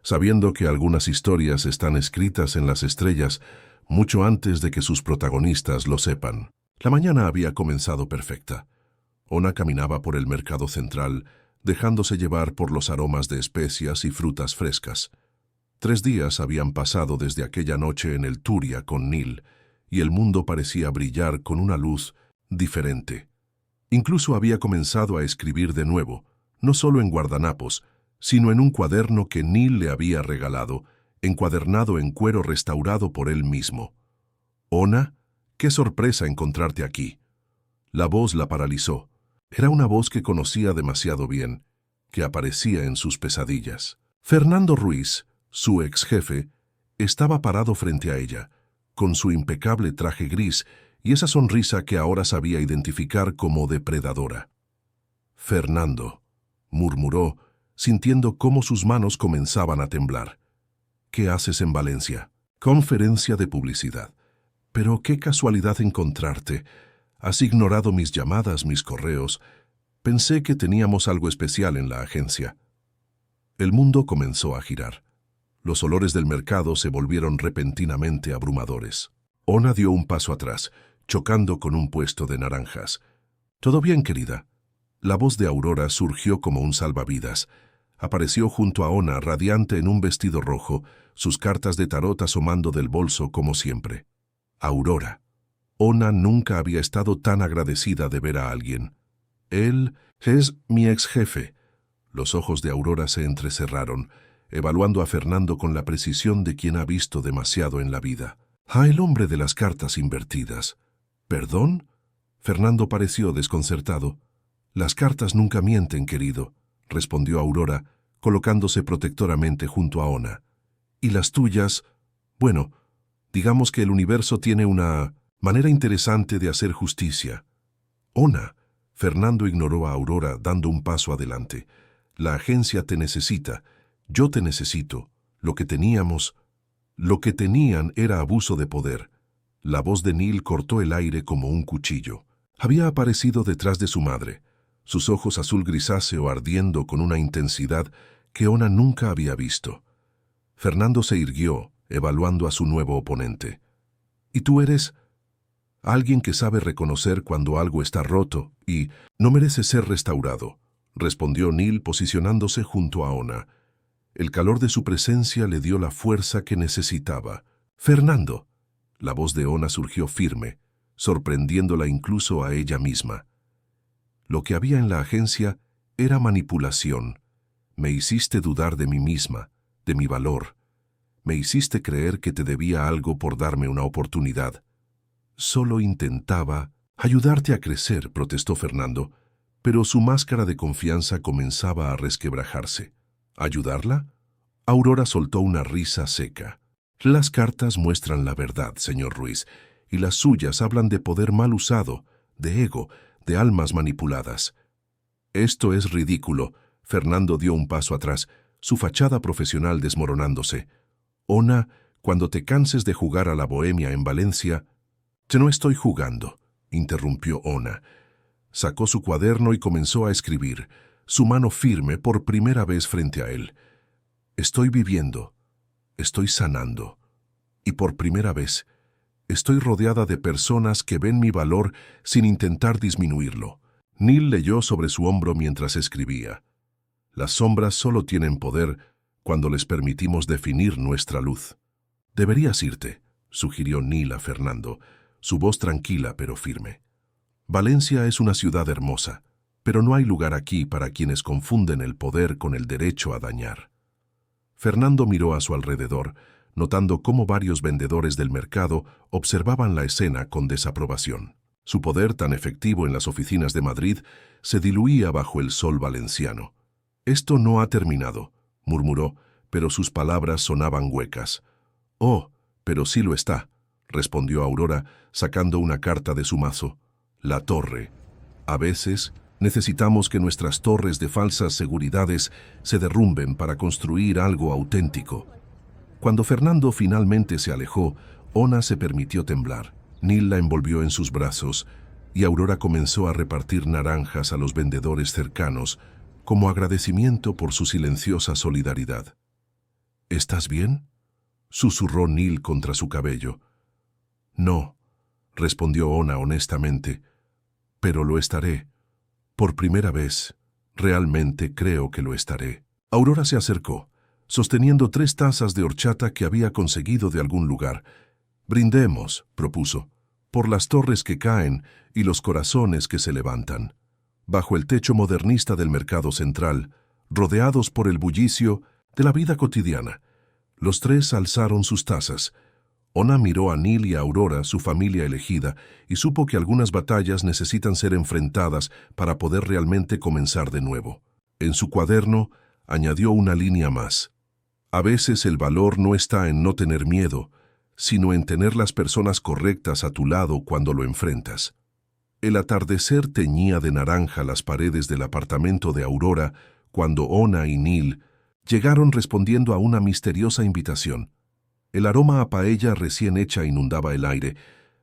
S1: sabiendo que algunas historias están escritas en las estrellas mucho antes de que sus protagonistas lo sepan. La mañana había comenzado perfecta. Ona caminaba por el mercado central, dejándose llevar por los aromas de especias y frutas frescas. 3 días habían pasado desde aquella noche en el Turia con Neil, y el mundo parecía brillar con una luz diferente. Incluso había comenzado a escribir de nuevo, no solo en guardanapos, sino en un cuaderno que Neil le había regalado, encuadernado en cuero restaurado por él mismo. «Ona, qué sorpresa encontrarte aquí». La voz la paralizó. Era una voz que conocía demasiado bien, que aparecía en sus pesadillas. Fernando Ruiz, su ex jefe, estaba parado frente a ella, con su impecable traje gris y esa sonrisa que ahora sabía identificar como depredadora. «Fernando», murmuró, sintiendo cómo sus manos comenzaban a temblar. «¿Qué haces en Valencia?» «Conferencia de publicidad». «Pero qué casualidad encontrarte. Has ignorado mis llamadas, mis correos. Pensé que teníamos algo especial en la agencia». El mundo comenzó a girar. Los olores del mercado se volvieron repentinamente abrumadores. Ona dio un paso atrás, chocando con un puesto de naranjas. «¿Todo bien, querida?» La voz de Aurora surgió como un salvavidas. Apareció junto a Ona, radiante en un vestido rojo, sus cartas de tarot asomando del bolso como siempre. Aurora. Ona nunca había estado tan agradecida de ver a alguien. «Él es mi ex jefe». Los ojos de Aurora se entrecerraron, evaluando a Fernando con la precisión de quien ha visto demasiado en la vida. «Ah, el hombre de las cartas invertidas». «¿Perdón?» Fernando pareció desconcertado. «Las cartas nunca mienten, querido», respondió Aurora, colocándose protectoramente junto a Ona. «¿Y las tuyas? Bueno, digamos que el universo tiene una manera interesante de hacer justicia». «Ona», Fernando ignoró a Aurora dando un paso adelante. «La agencia te necesita. Yo te necesito. Lo que tenían era abuso de poder». La voz de Neil cortó el aire como un cuchillo. Había aparecido detrás de su madre, sus ojos azul grisáceo ardiendo con una intensidad que Ona nunca había visto. Fernando se irguió, evaluando a su nuevo oponente. «¿Y tú eres?» «Alguien que sabe reconocer cuando algo está roto y no merece ser restaurado», respondió Neil posicionándose junto a Ona. El calor de su presencia le dio la fuerza que necesitaba. «Fernando». La voz de Ona surgió firme, sorprendiéndola incluso a ella misma. Lo que había en la agencia era manipulación. Me hiciste dudar de mí misma, de mi valor. Me hiciste creer que te debía algo por darme una oportunidad. Solo intentaba ayudarte a crecer, protestó Fernando, pero su máscara de confianza comenzaba a resquebrajarse. ¿Ayudarla? Aurora soltó una risa seca. Las cartas muestran la verdad, señor Ruiz, y las suyas hablan de poder mal usado, de ego, de almas manipuladas. Esto es ridículo. Fernando dio un paso atrás, su fachada profesional desmoronándose. Ona, cuando te canses de jugar a la bohemia en Valencia... «Yo no estoy jugando», interrumpió Ona. Sacó su cuaderno y comenzó a escribir, su mano firme por primera vez frente a él. «Estoy viviendo, estoy sanando, y por primera vez estoy rodeada de personas que ven mi valor sin intentar disminuirlo». Neil leyó sobre su hombro mientras escribía. «Las sombras solo tienen poder cuando les permitimos definir nuestra luz». «Deberías irte», sugirió Neil a Fernando, su voz tranquila pero firme. «Valencia es una ciudad hermosa, pero no hay lugar aquí para quienes confunden el poder con el derecho a dañar». Fernando miró a su alrededor, notando cómo varios vendedores del mercado observaban la escena con desaprobación. Su poder tan efectivo en las oficinas de Madrid se diluía bajo el sol valenciano. «Esto no ha terminado», murmuró, pero sus palabras sonaban huecas. «Oh, pero sí lo está», respondió Aurora, sacando una carta de su mazo. «La torre. A veces necesitamos que nuestras torres de falsas seguridades se derrumben para construir algo auténtico». Cuando Fernando finalmente se alejó, Ona se permitió temblar. Neil la envolvió en sus brazos y Aurora comenzó a repartir naranjas a los vendedores cercanos como agradecimiento por su silenciosa solidaridad. «¿Estás bien?», susurró Neil contra su cabello. «No», respondió Ona honestamente, «pero lo estaré. Por primera vez, realmente creo que lo estaré». Aurora se acercó, sosteniendo 3 tazas de horchata que había conseguido de algún lugar. «Brindemos», propuso, «por las torres que caen y los corazones que se levantan». Bajo el techo modernista del mercado central, rodeados por el bullicio de la vida cotidiana, los 3 alzaron sus tazas. Ona miró a Neil y a Aurora, su familia elegida, y supo que algunas batallas necesitan ser enfrentadas para poder realmente comenzar de nuevo. En su cuaderno añadió una línea más. «A veces el valor no está en no tener miedo, sino en tener las personas correctas a tu lado cuando lo enfrentas». El atardecer teñía de naranja las paredes del apartamento de Aurora cuando Ona y Neil llegaron respondiendo a una misteriosa invitación. El aroma a paella recién hecha inundaba el aire,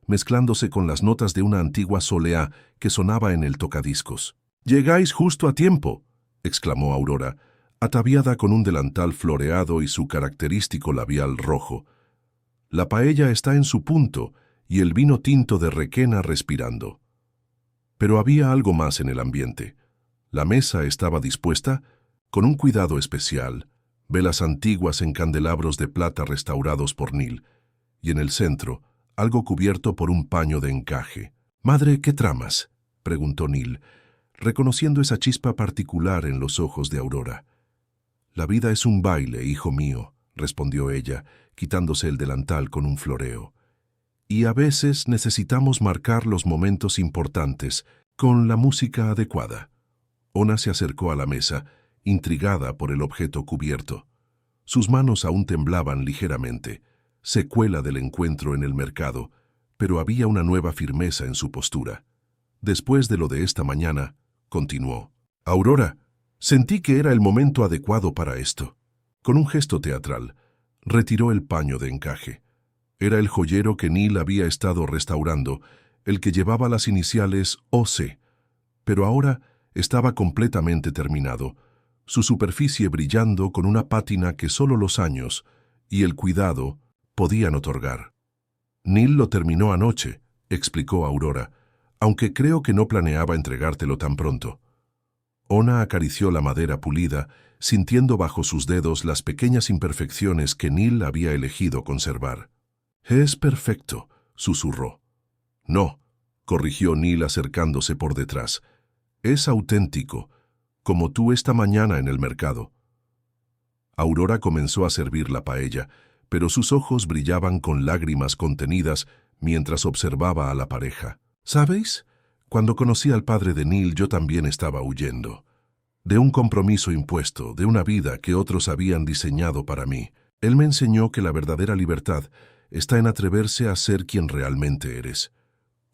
S1: mezclándose con las notas de una antigua soleá que sonaba en el tocadiscos. «Llegáis justo a tiempo», exclamó Aurora, ataviada con un delantal floreado y su característico labial rojo. «La paella está en su punto y el vino tinto de Requena respirando». Pero había algo más en el ambiente. La mesa estaba dispuesta con un cuidado especial, velas antiguas en candelabros de plata restaurados por Neil, y en el centro, algo cubierto por un paño de encaje. «Madre, ¿qué tramas?», preguntó Neil, reconociendo esa chispa particular en los ojos de Aurora. «La vida es un baile, hijo mío», respondió ella, quitándose el delantal con un floreo. «Y a veces necesitamos marcar los momentos importantes con la música adecuada». Ona se acercó a la mesa, intrigada por el objeto cubierto. Sus manos aún temblaban ligeramente, secuela del encuentro en el mercado, pero había una nueva firmeza en su postura. «Después de lo de esta mañana», continuó, «Aurora, sentí que era el momento adecuado para esto». Con un gesto teatral, retiró el paño de encaje. Era el joyero que Neil había estado restaurando, el que llevaba las iniciales OC, pero ahora estaba completamente terminado, su superficie brillando con una pátina que solo los años y el cuidado podían otorgar. «Neil lo terminó anoche», explicó Aurora, «aunque creo que no planeaba entregártelo tan pronto». Ona acarició la madera pulida, sintiendo bajo sus dedos las pequeñas imperfecciones que Neil había elegido conservar. Es perfecto, susurró. No, corrigió Neil acercándose por detrás. Es auténtico, como tú esta mañana en el mercado. Aurora comenzó a servir la paella, pero sus ojos brillaban con lágrimas contenidas mientras observaba a la pareja. ¿Sabéis? Cuando conocí al padre de Neil yo también estaba huyendo. De un compromiso impuesto, de una vida que otros habían diseñado para mí. Él me enseñó que la verdadera libertad está en atreverse a ser quien realmente eres.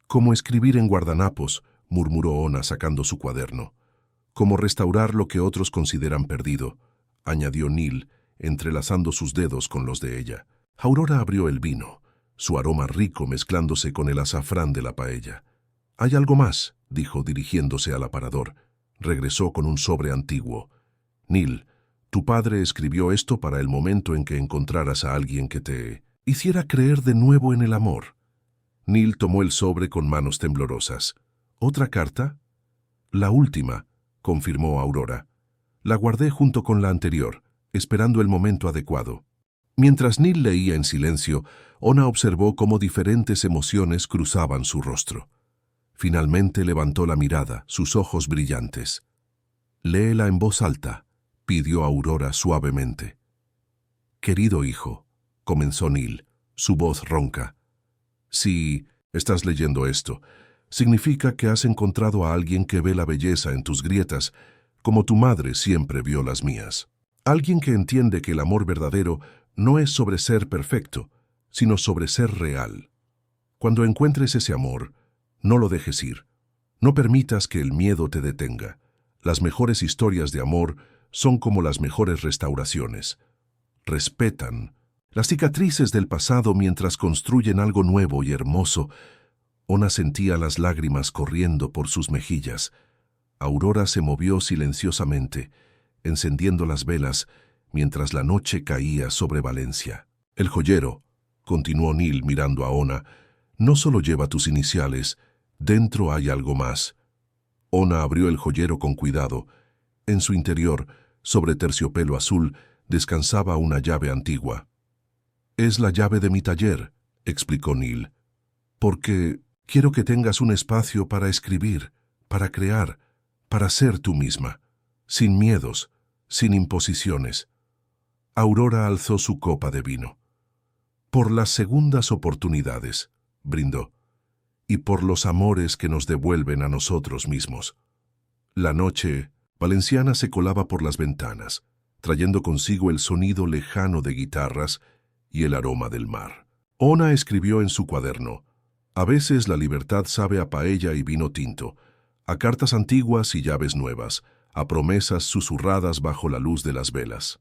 S1: Como escribir en guardanapos, murmuró Ona sacando su cuaderno. Como restaurar lo que otros consideran perdido, añadió Neil, entrelazando sus dedos con los de ella. Aurora abrió el vino, su aroma rico mezclándose con el azafrán de la paella. «Hay algo más», dijo dirigiéndose al aparador. Regresó con un sobre antiguo. «Neil, tu padre escribió esto para el momento en que encontraras a alguien que te hiciera creer de nuevo en el amor». Neil tomó el sobre con manos temblorosas. «¿Otra carta?» «La última», confirmó Aurora. «La guardé junto con la anterior, esperando el momento adecuado». Mientras Neil leía en silencio, Ona observó cómo diferentes emociones cruzaban su rostro. Finalmente levantó la mirada, sus ojos brillantes. «Léela en voz alta», pidió Aurora suavemente. «Querido hijo», comenzó Neil, su voz ronca. «Si estás leyendo esto, significa que has encontrado a alguien que ve la belleza en tus grietas, como tu madre siempre vio las mías. Alguien que entiende que el amor verdadero no es sobre ser perfecto, sino sobre ser real. Cuando encuentres ese amor, no lo dejes ir. No permitas que el miedo te detenga. Las mejores historias de amor son como las mejores restauraciones. Respetan las cicatrices del pasado mientras construyen algo nuevo y hermoso». Ona sentía las lágrimas corriendo por sus mejillas. Aurora se movió silenciosamente, encendiendo las velas mientras la noche caía sobre Valencia. «El joyero», continuó Neil mirando a Ona, «no solo lleva tus iniciales, dentro hay algo más». Ona abrió el joyero con cuidado. En su interior, sobre terciopelo azul, descansaba una llave antigua. «Es la llave de mi taller», explicó Neil, «porque quiero que tengas un espacio para escribir, para crear, para ser tú misma, sin miedos, sin imposiciones». Aurora alzó su copa de vino. «Por las segundas oportunidades», brindó, «y por los amores que nos devuelven a nosotros mismos». La noche valenciana se colaba por las ventanas, trayendo consigo el sonido lejano de guitarras y el aroma del mar. Ona escribió en su cuaderno: «A veces la libertad sabe a paella y vino tinto, a cartas antiguas y llaves nuevas, a promesas susurradas bajo la luz de las velas.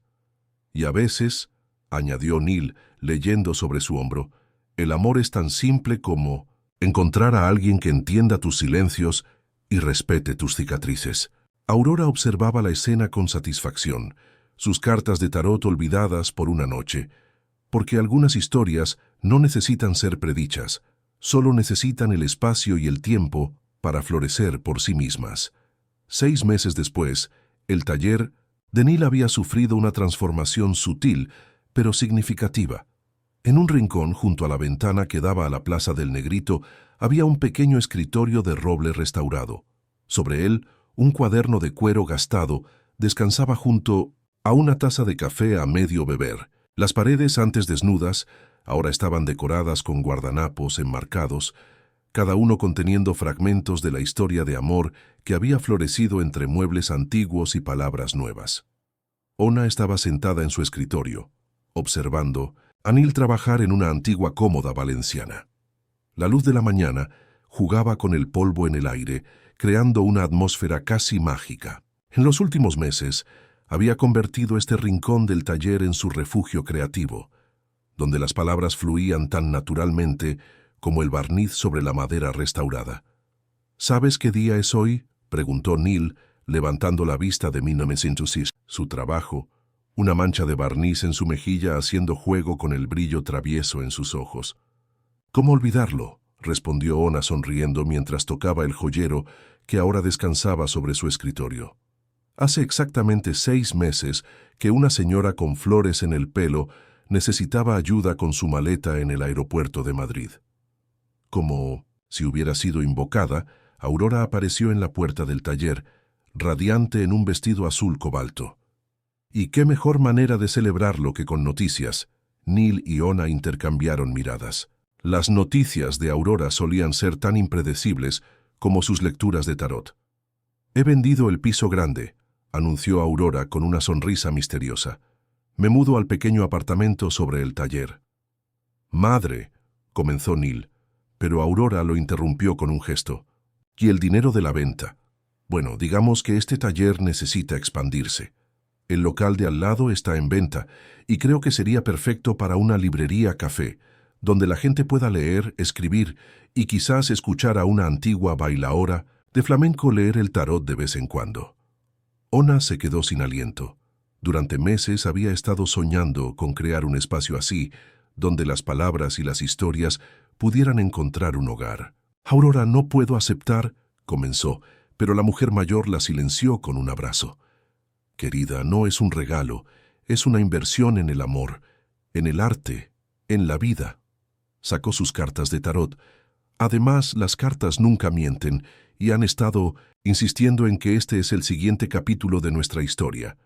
S1: Y a veces», añadió Neil, leyendo sobre su hombro, «el amor es tan simple como encontrar a alguien que entienda tus silencios y respete tus cicatrices». Aurora observaba la escena con satisfacción, sus cartas de tarot olvidadas por una noche, porque algunas historias no necesitan ser predichas, solo necesitan el espacio y el tiempo para florecer por sí mismas. 6 meses después, el taller de Neil había sufrido una transformación sutil, pero significativa. En un rincón junto a la ventana que daba a la Plaza del Negrito había un pequeño escritorio de roble restaurado. Sobre él, un cuaderno de cuero gastado descansaba junto a una taza de café a medio beber. Las paredes, antes desnudas, ahora estaban decoradas con guardanapos enmarcados, cada uno conteniendo fragmentos de la historia de amor que había florecido entre muebles antiguos y palabras nuevas. Ona estaba sentada en su escritorio, observando a Neil trabajar en una antigua cómoda valenciana. La luz de la mañana jugaba con el polvo en el aire, creando una atmósfera casi mágica. En los últimos meses, había convertido este rincón del taller en su refugio creativo, donde las palabras fluían tan naturalmente como el barniz sobre la madera restaurada. «¿Sabes qué día es hoy?», preguntó Neil, levantando la vista de 1906. Su trabajo, una mancha de barniz en su mejilla haciendo juego con el brillo travieso en sus ojos. «¿Cómo olvidarlo?», respondió Ona sonriendo mientras tocaba el joyero que ahora descansaba sobre su escritorio. «Hace exactamente 6 meses que una señora con flores en el pelo necesitaba ayuda con su maleta en el aeropuerto de Madrid. Como si hubiera sido invocada, Aurora apareció en la puerta del taller, radiante en un vestido azul cobalto. Y qué mejor manera de celebrarlo que con noticias. Neil y Ona intercambiaron miradas. Las noticias de Aurora solían ser tan impredecibles como sus lecturas de tarot. «He vendido el piso grande», anunció Aurora con una sonrisa misteriosa. «Me mudo al pequeño apartamento sobre el taller». «Madre», comenzó Neil, pero Aurora lo interrumpió con un gesto. «¿Y el dinero de la venta? Bueno, digamos que este taller necesita expandirse. El local de al lado está en venta y creo que sería perfecto para una librería café, donde la gente pueda leer, escribir y quizás escuchar a una antigua bailaora de flamenco leer el tarot de vez en cuando». Ona se quedó sin aliento. Durante meses había estado soñando con crear un espacio así, donde las palabras y las historias pudieran encontrar un hogar. «Aurora, no puedo aceptar», comenzó, pero la mujer mayor la silenció con un abrazo. «Querida, no es un regalo, es una inversión en el amor, en el arte, en la vida». Sacó sus cartas de tarot. Además, las cartas nunca mienten y han estado insistiendo en que este es el siguiente capítulo de nuestra historia.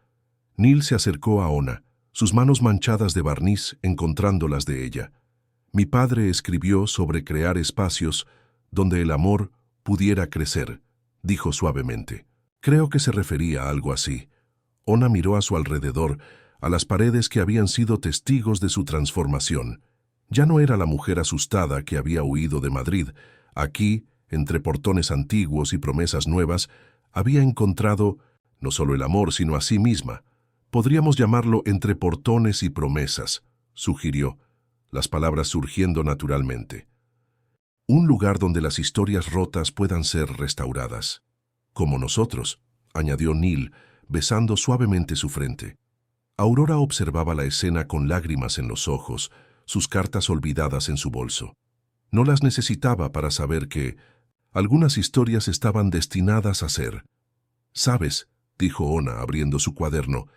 S1: Neil se acercó a Ona, sus manos manchadas de barniz encontrando las de ella. «Mi padre escribió sobre crear espacios donde el amor pudiera crecer», dijo suavemente. Creo que se refería a algo así. Ona miró a su alrededor, a las paredes que habían sido testigos de su transformación. Ya no era la mujer asustada que había huido de Madrid. Aquí, entre portones antiguos y promesas nuevas, había encontrado no solo el amor, sino a sí misma. «Podríamos llamarlo entre portones y promesas», sugirió, las palabras surgiendo naturalmente. «Un lugar donde las historias rotas puedan ser restauradas. Como nosotros», añadió Neil, besando suavemente su frente. Aurora observaba la escena con lágrimas en los ojos, sus cartas olvidadas en su bolso. No las necesitaba para saber que algunas historias estaban destinadas a ser. «¿Sabes?», dijo Ona abriendo su cuaderno,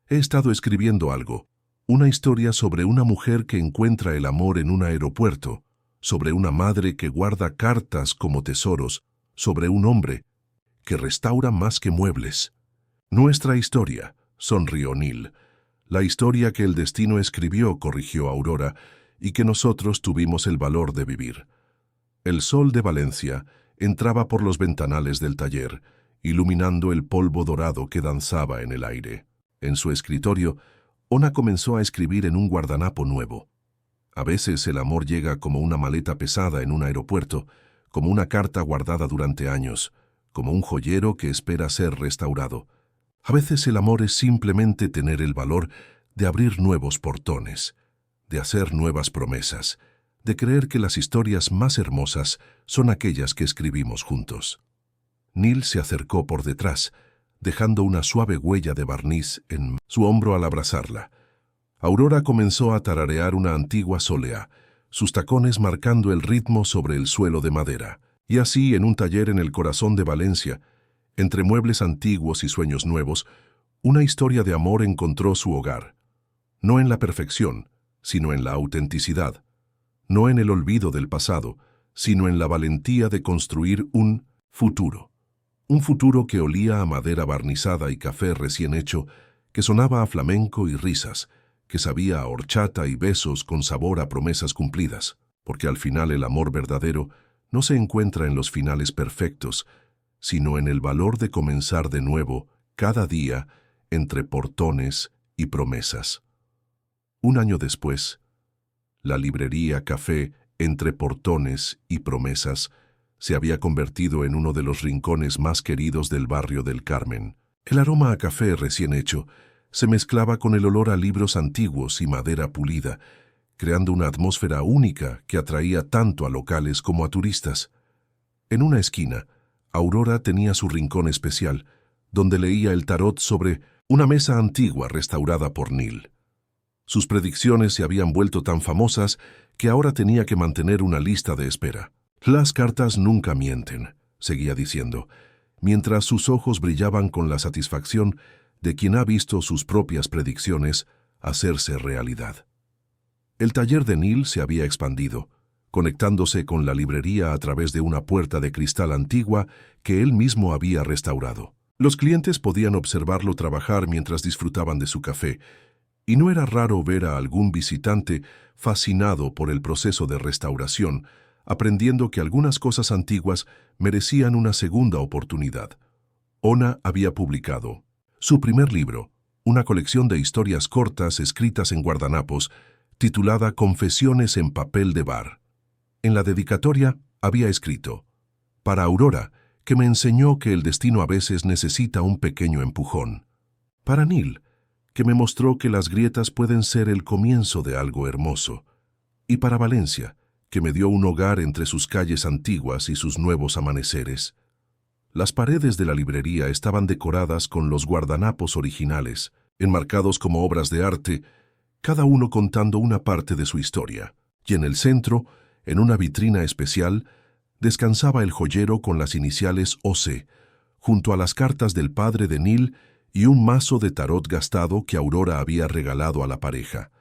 S1: «he estado escribiendo algo, una historia sobre una mujer que encuentra el amor en un aeropuerto, sobre una madre que guarda cartas como tesoros, sobre un hombre que restaura más que muebles». «Nuestra historia», sonrió Neil. «La historia que el destino escribió», corrigió Aurora, «y que nosotros tuvimos el valor de vivir». El sol de Valencia entraba por los ventanales del taller, iluminando el polvo dorado que danzaba en el aire. En su escritorio, Ona comenzó a escribir en un guardanapo nuevo. A veces el amor llega como una maleta pesada en un aeropuerto, como una carta guardada durante años, como un joyero que espera ser restaurado. A veces el amor es simplemente tener el valor de abrir nuevos portones, de hacer nuevas promesas, de creer que las historias más hermosas son aquellas que escribimos juntos. Neil se acercó por detrás, dejando una suave huella de barniz en su hombro al abrazarla. Aurora comenzó a tararear una antigua solea, sus tacones marcando el ritmo sobre el suelo de madera. Y así, en un taller en el corazón de Valencia, entre muebles antiguos y sueños nuevos, una historia de amor encontró su hogar. No en la perfección, sino en la autenticidad. No en el olvido del pasado, sino en la valentía de construir un futuro. Un futuro que olía a madera barnizada y café recién hecho, que sonaba a flamenco y risas, que sabía a horchata y besos con sabor a promesas cumplidas, porque al final el amor verdadero no se encuentra en los finales perfectos, sino en el valor de comenzar de nuevo, cada día, entre portones y promesas. Un año después, la librería Café entre portones y promesas se había convertido en uno de los rincones más queridos del barrio del Carmen. El aroma a café recién hecho se mezclaba con el olor a libros antiguos y madera pulida, creando una atmósfera única que atraía tanto a locales como a turistas. En una esquina, Aurora tenía su rincón especial, donde leía el tarot sobre una mesa antigua restaurada por Neil. Sus predicciones se habían vuelto tan famosas que ahora tenía que mantener una lista de espera. «Las cartas nunca mienten», seguía diciendo, mientras sus ojos brillaban con la satisfacción de quien ha visto sus propias predicciones hacerse realidad. El taller de Neil se había expandido, conectándose con la librería a través de una puerta de cristal antigua que él mismo había restaurado. Los clientes podían observarlo trabajar mientras disfrutaban de su café, y no era raro ver a algún visitante fascinado por el proceso de restauración, aprendiendo que algunas cosas antiguas merecían una segunda oportunidad. Ona había publicado su primer libro, una colección de historias cortas escritas en guardanapos, titulada Confesiones en papel de bar. En la dedicatoria había escrito: para Aurora, que me enseñó que el destino a veces necesita un pequeño empujón. Para Neil, que me mostró que las grietas pueden ser el comienzo de algo hermoso. Y para Valencia, que me dio un hogar entre sus calles antiguas y sus nuevos amaneceres. Las paredes de la librería estaban decoradas con los guardanapos originales, enmarcados como obras de arte, cada uno contando una parte de su historia. Y en el centro, en una vitrina especial, descansaba el joyero con las iniciales OC, junto a las cartas del padre de Neil y un mazo de tarot gastado que Aurora había regalado a la pareja.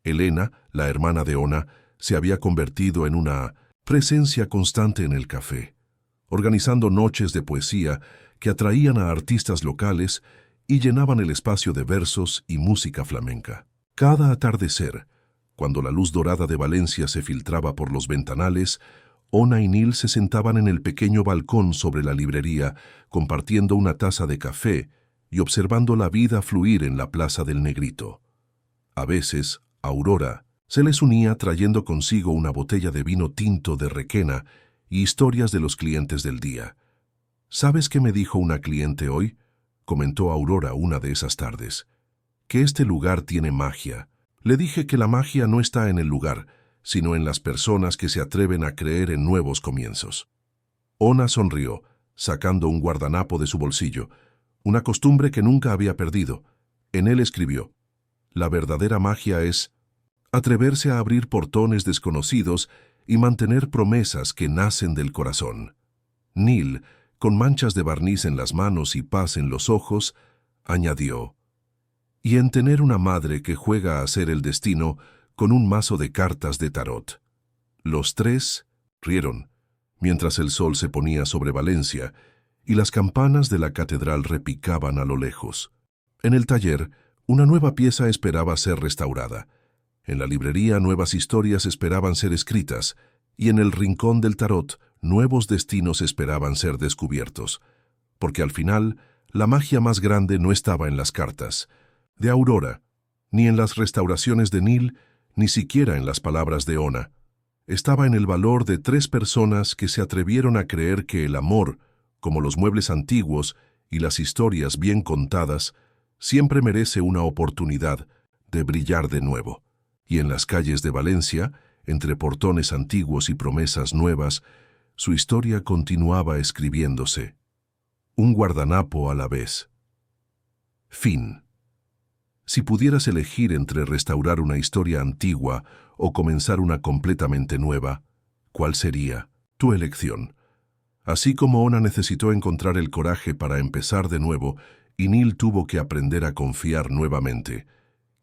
S1: Elena, la hermana de Ona, se había convertido en una presencia constante en el café, organizando noches de poesía que atraían a artistas locales y llenaban el espacio de versos y música flamenca. Cada atardecer, cuando la luz dorada de Valencia se filtraba por los ventanales, Ona y Neil se sentaban en el pequeño balcón sobre la librería, compartiendo una taza de café y observando la vida fluir en la Plaza del Negrito. A veces, Aurora se les unía trayendo consigo una botella de vino tinto de Requena y historias de los clientes del día. ¿Sabes qué me dijo una cliente hoy?, comentó Aurora una de esas tardes. Que este lugar tiene magia. Le dije que la magia no está en el lugar, sino en las personas que se atreven a creer en nuevos comienzos. Ona sonrió, sacando un guardanapo de su bolsillo, una costumbre que nunca había perdido. En él escribió: la verdadera magia es atreverse a abrir portones desconocidos y mantener promesas que nacen del corazón. Neil, con manchas de barniz en las manos y paz en los ojos, añadió: y en tener una madre que juega a hacer el destino con un mazo de cartas de tarot. Los tres rieron, mientras el sol se ponía sobre Valencia y las campanas de la catedral repicaban a lo lejos. En el taller, una nueva pieza esperaba ser restaurada. En la librería, nuevas historias esperaban ser escritas, y en el rincón del tarot, nuevos destinos esperaban ser descubiertos. Porque al final, la magia más grande no estaba en las cartas de Aurora, ni en las restauraciones de Neil, ni siquiera en las palabras de Ona. Estaba en el valor de tres personas que se atrevieron a creer que el amor, como los muebles antiguos y las historias bien contadas, siempre merece una oportunidad de brillar de nuevo. Y en las calles de Valencia, entre portones antiguos y promesas nuevas, su historia continuaba escribiéndose, un guardanapo a la vez. Fin. Si pudieras elegir entre restaurar una historia antigua o comenzar una completamente nueva, ¿cuál sería tu elección? Así como Ona necesitó encontrar el coraje para empezar de nuevo y Neil tuvo que aprender a confiar nuevamente,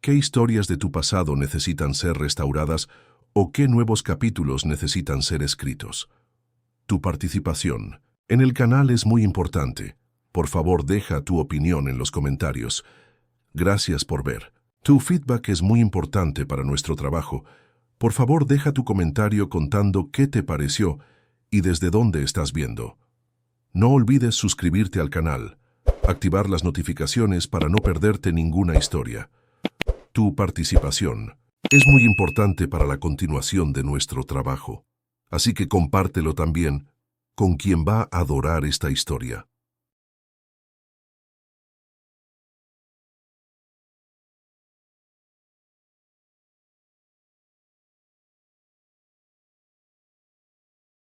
S1: ¿qué historias de tu pasado necesitan ser restauradas o qué nuevos capítulos necesitan ser escritos? Tu participación en el canal es muy importante. Por favor, deja tu opinión en los comentarios. Gracias por ver. Tu feedback es muy importante para nuestro trabajo. Por favor, deja tu comentario contando qué te pareció y desde dónde estás viendo. No olvides suscribirte al canal, activar las notificaciones para no perderte ninguna historia. Tu participación es muy importante para la continuación de nuestro trabajo. Así que compártelo también con quien va a adorar esta historia.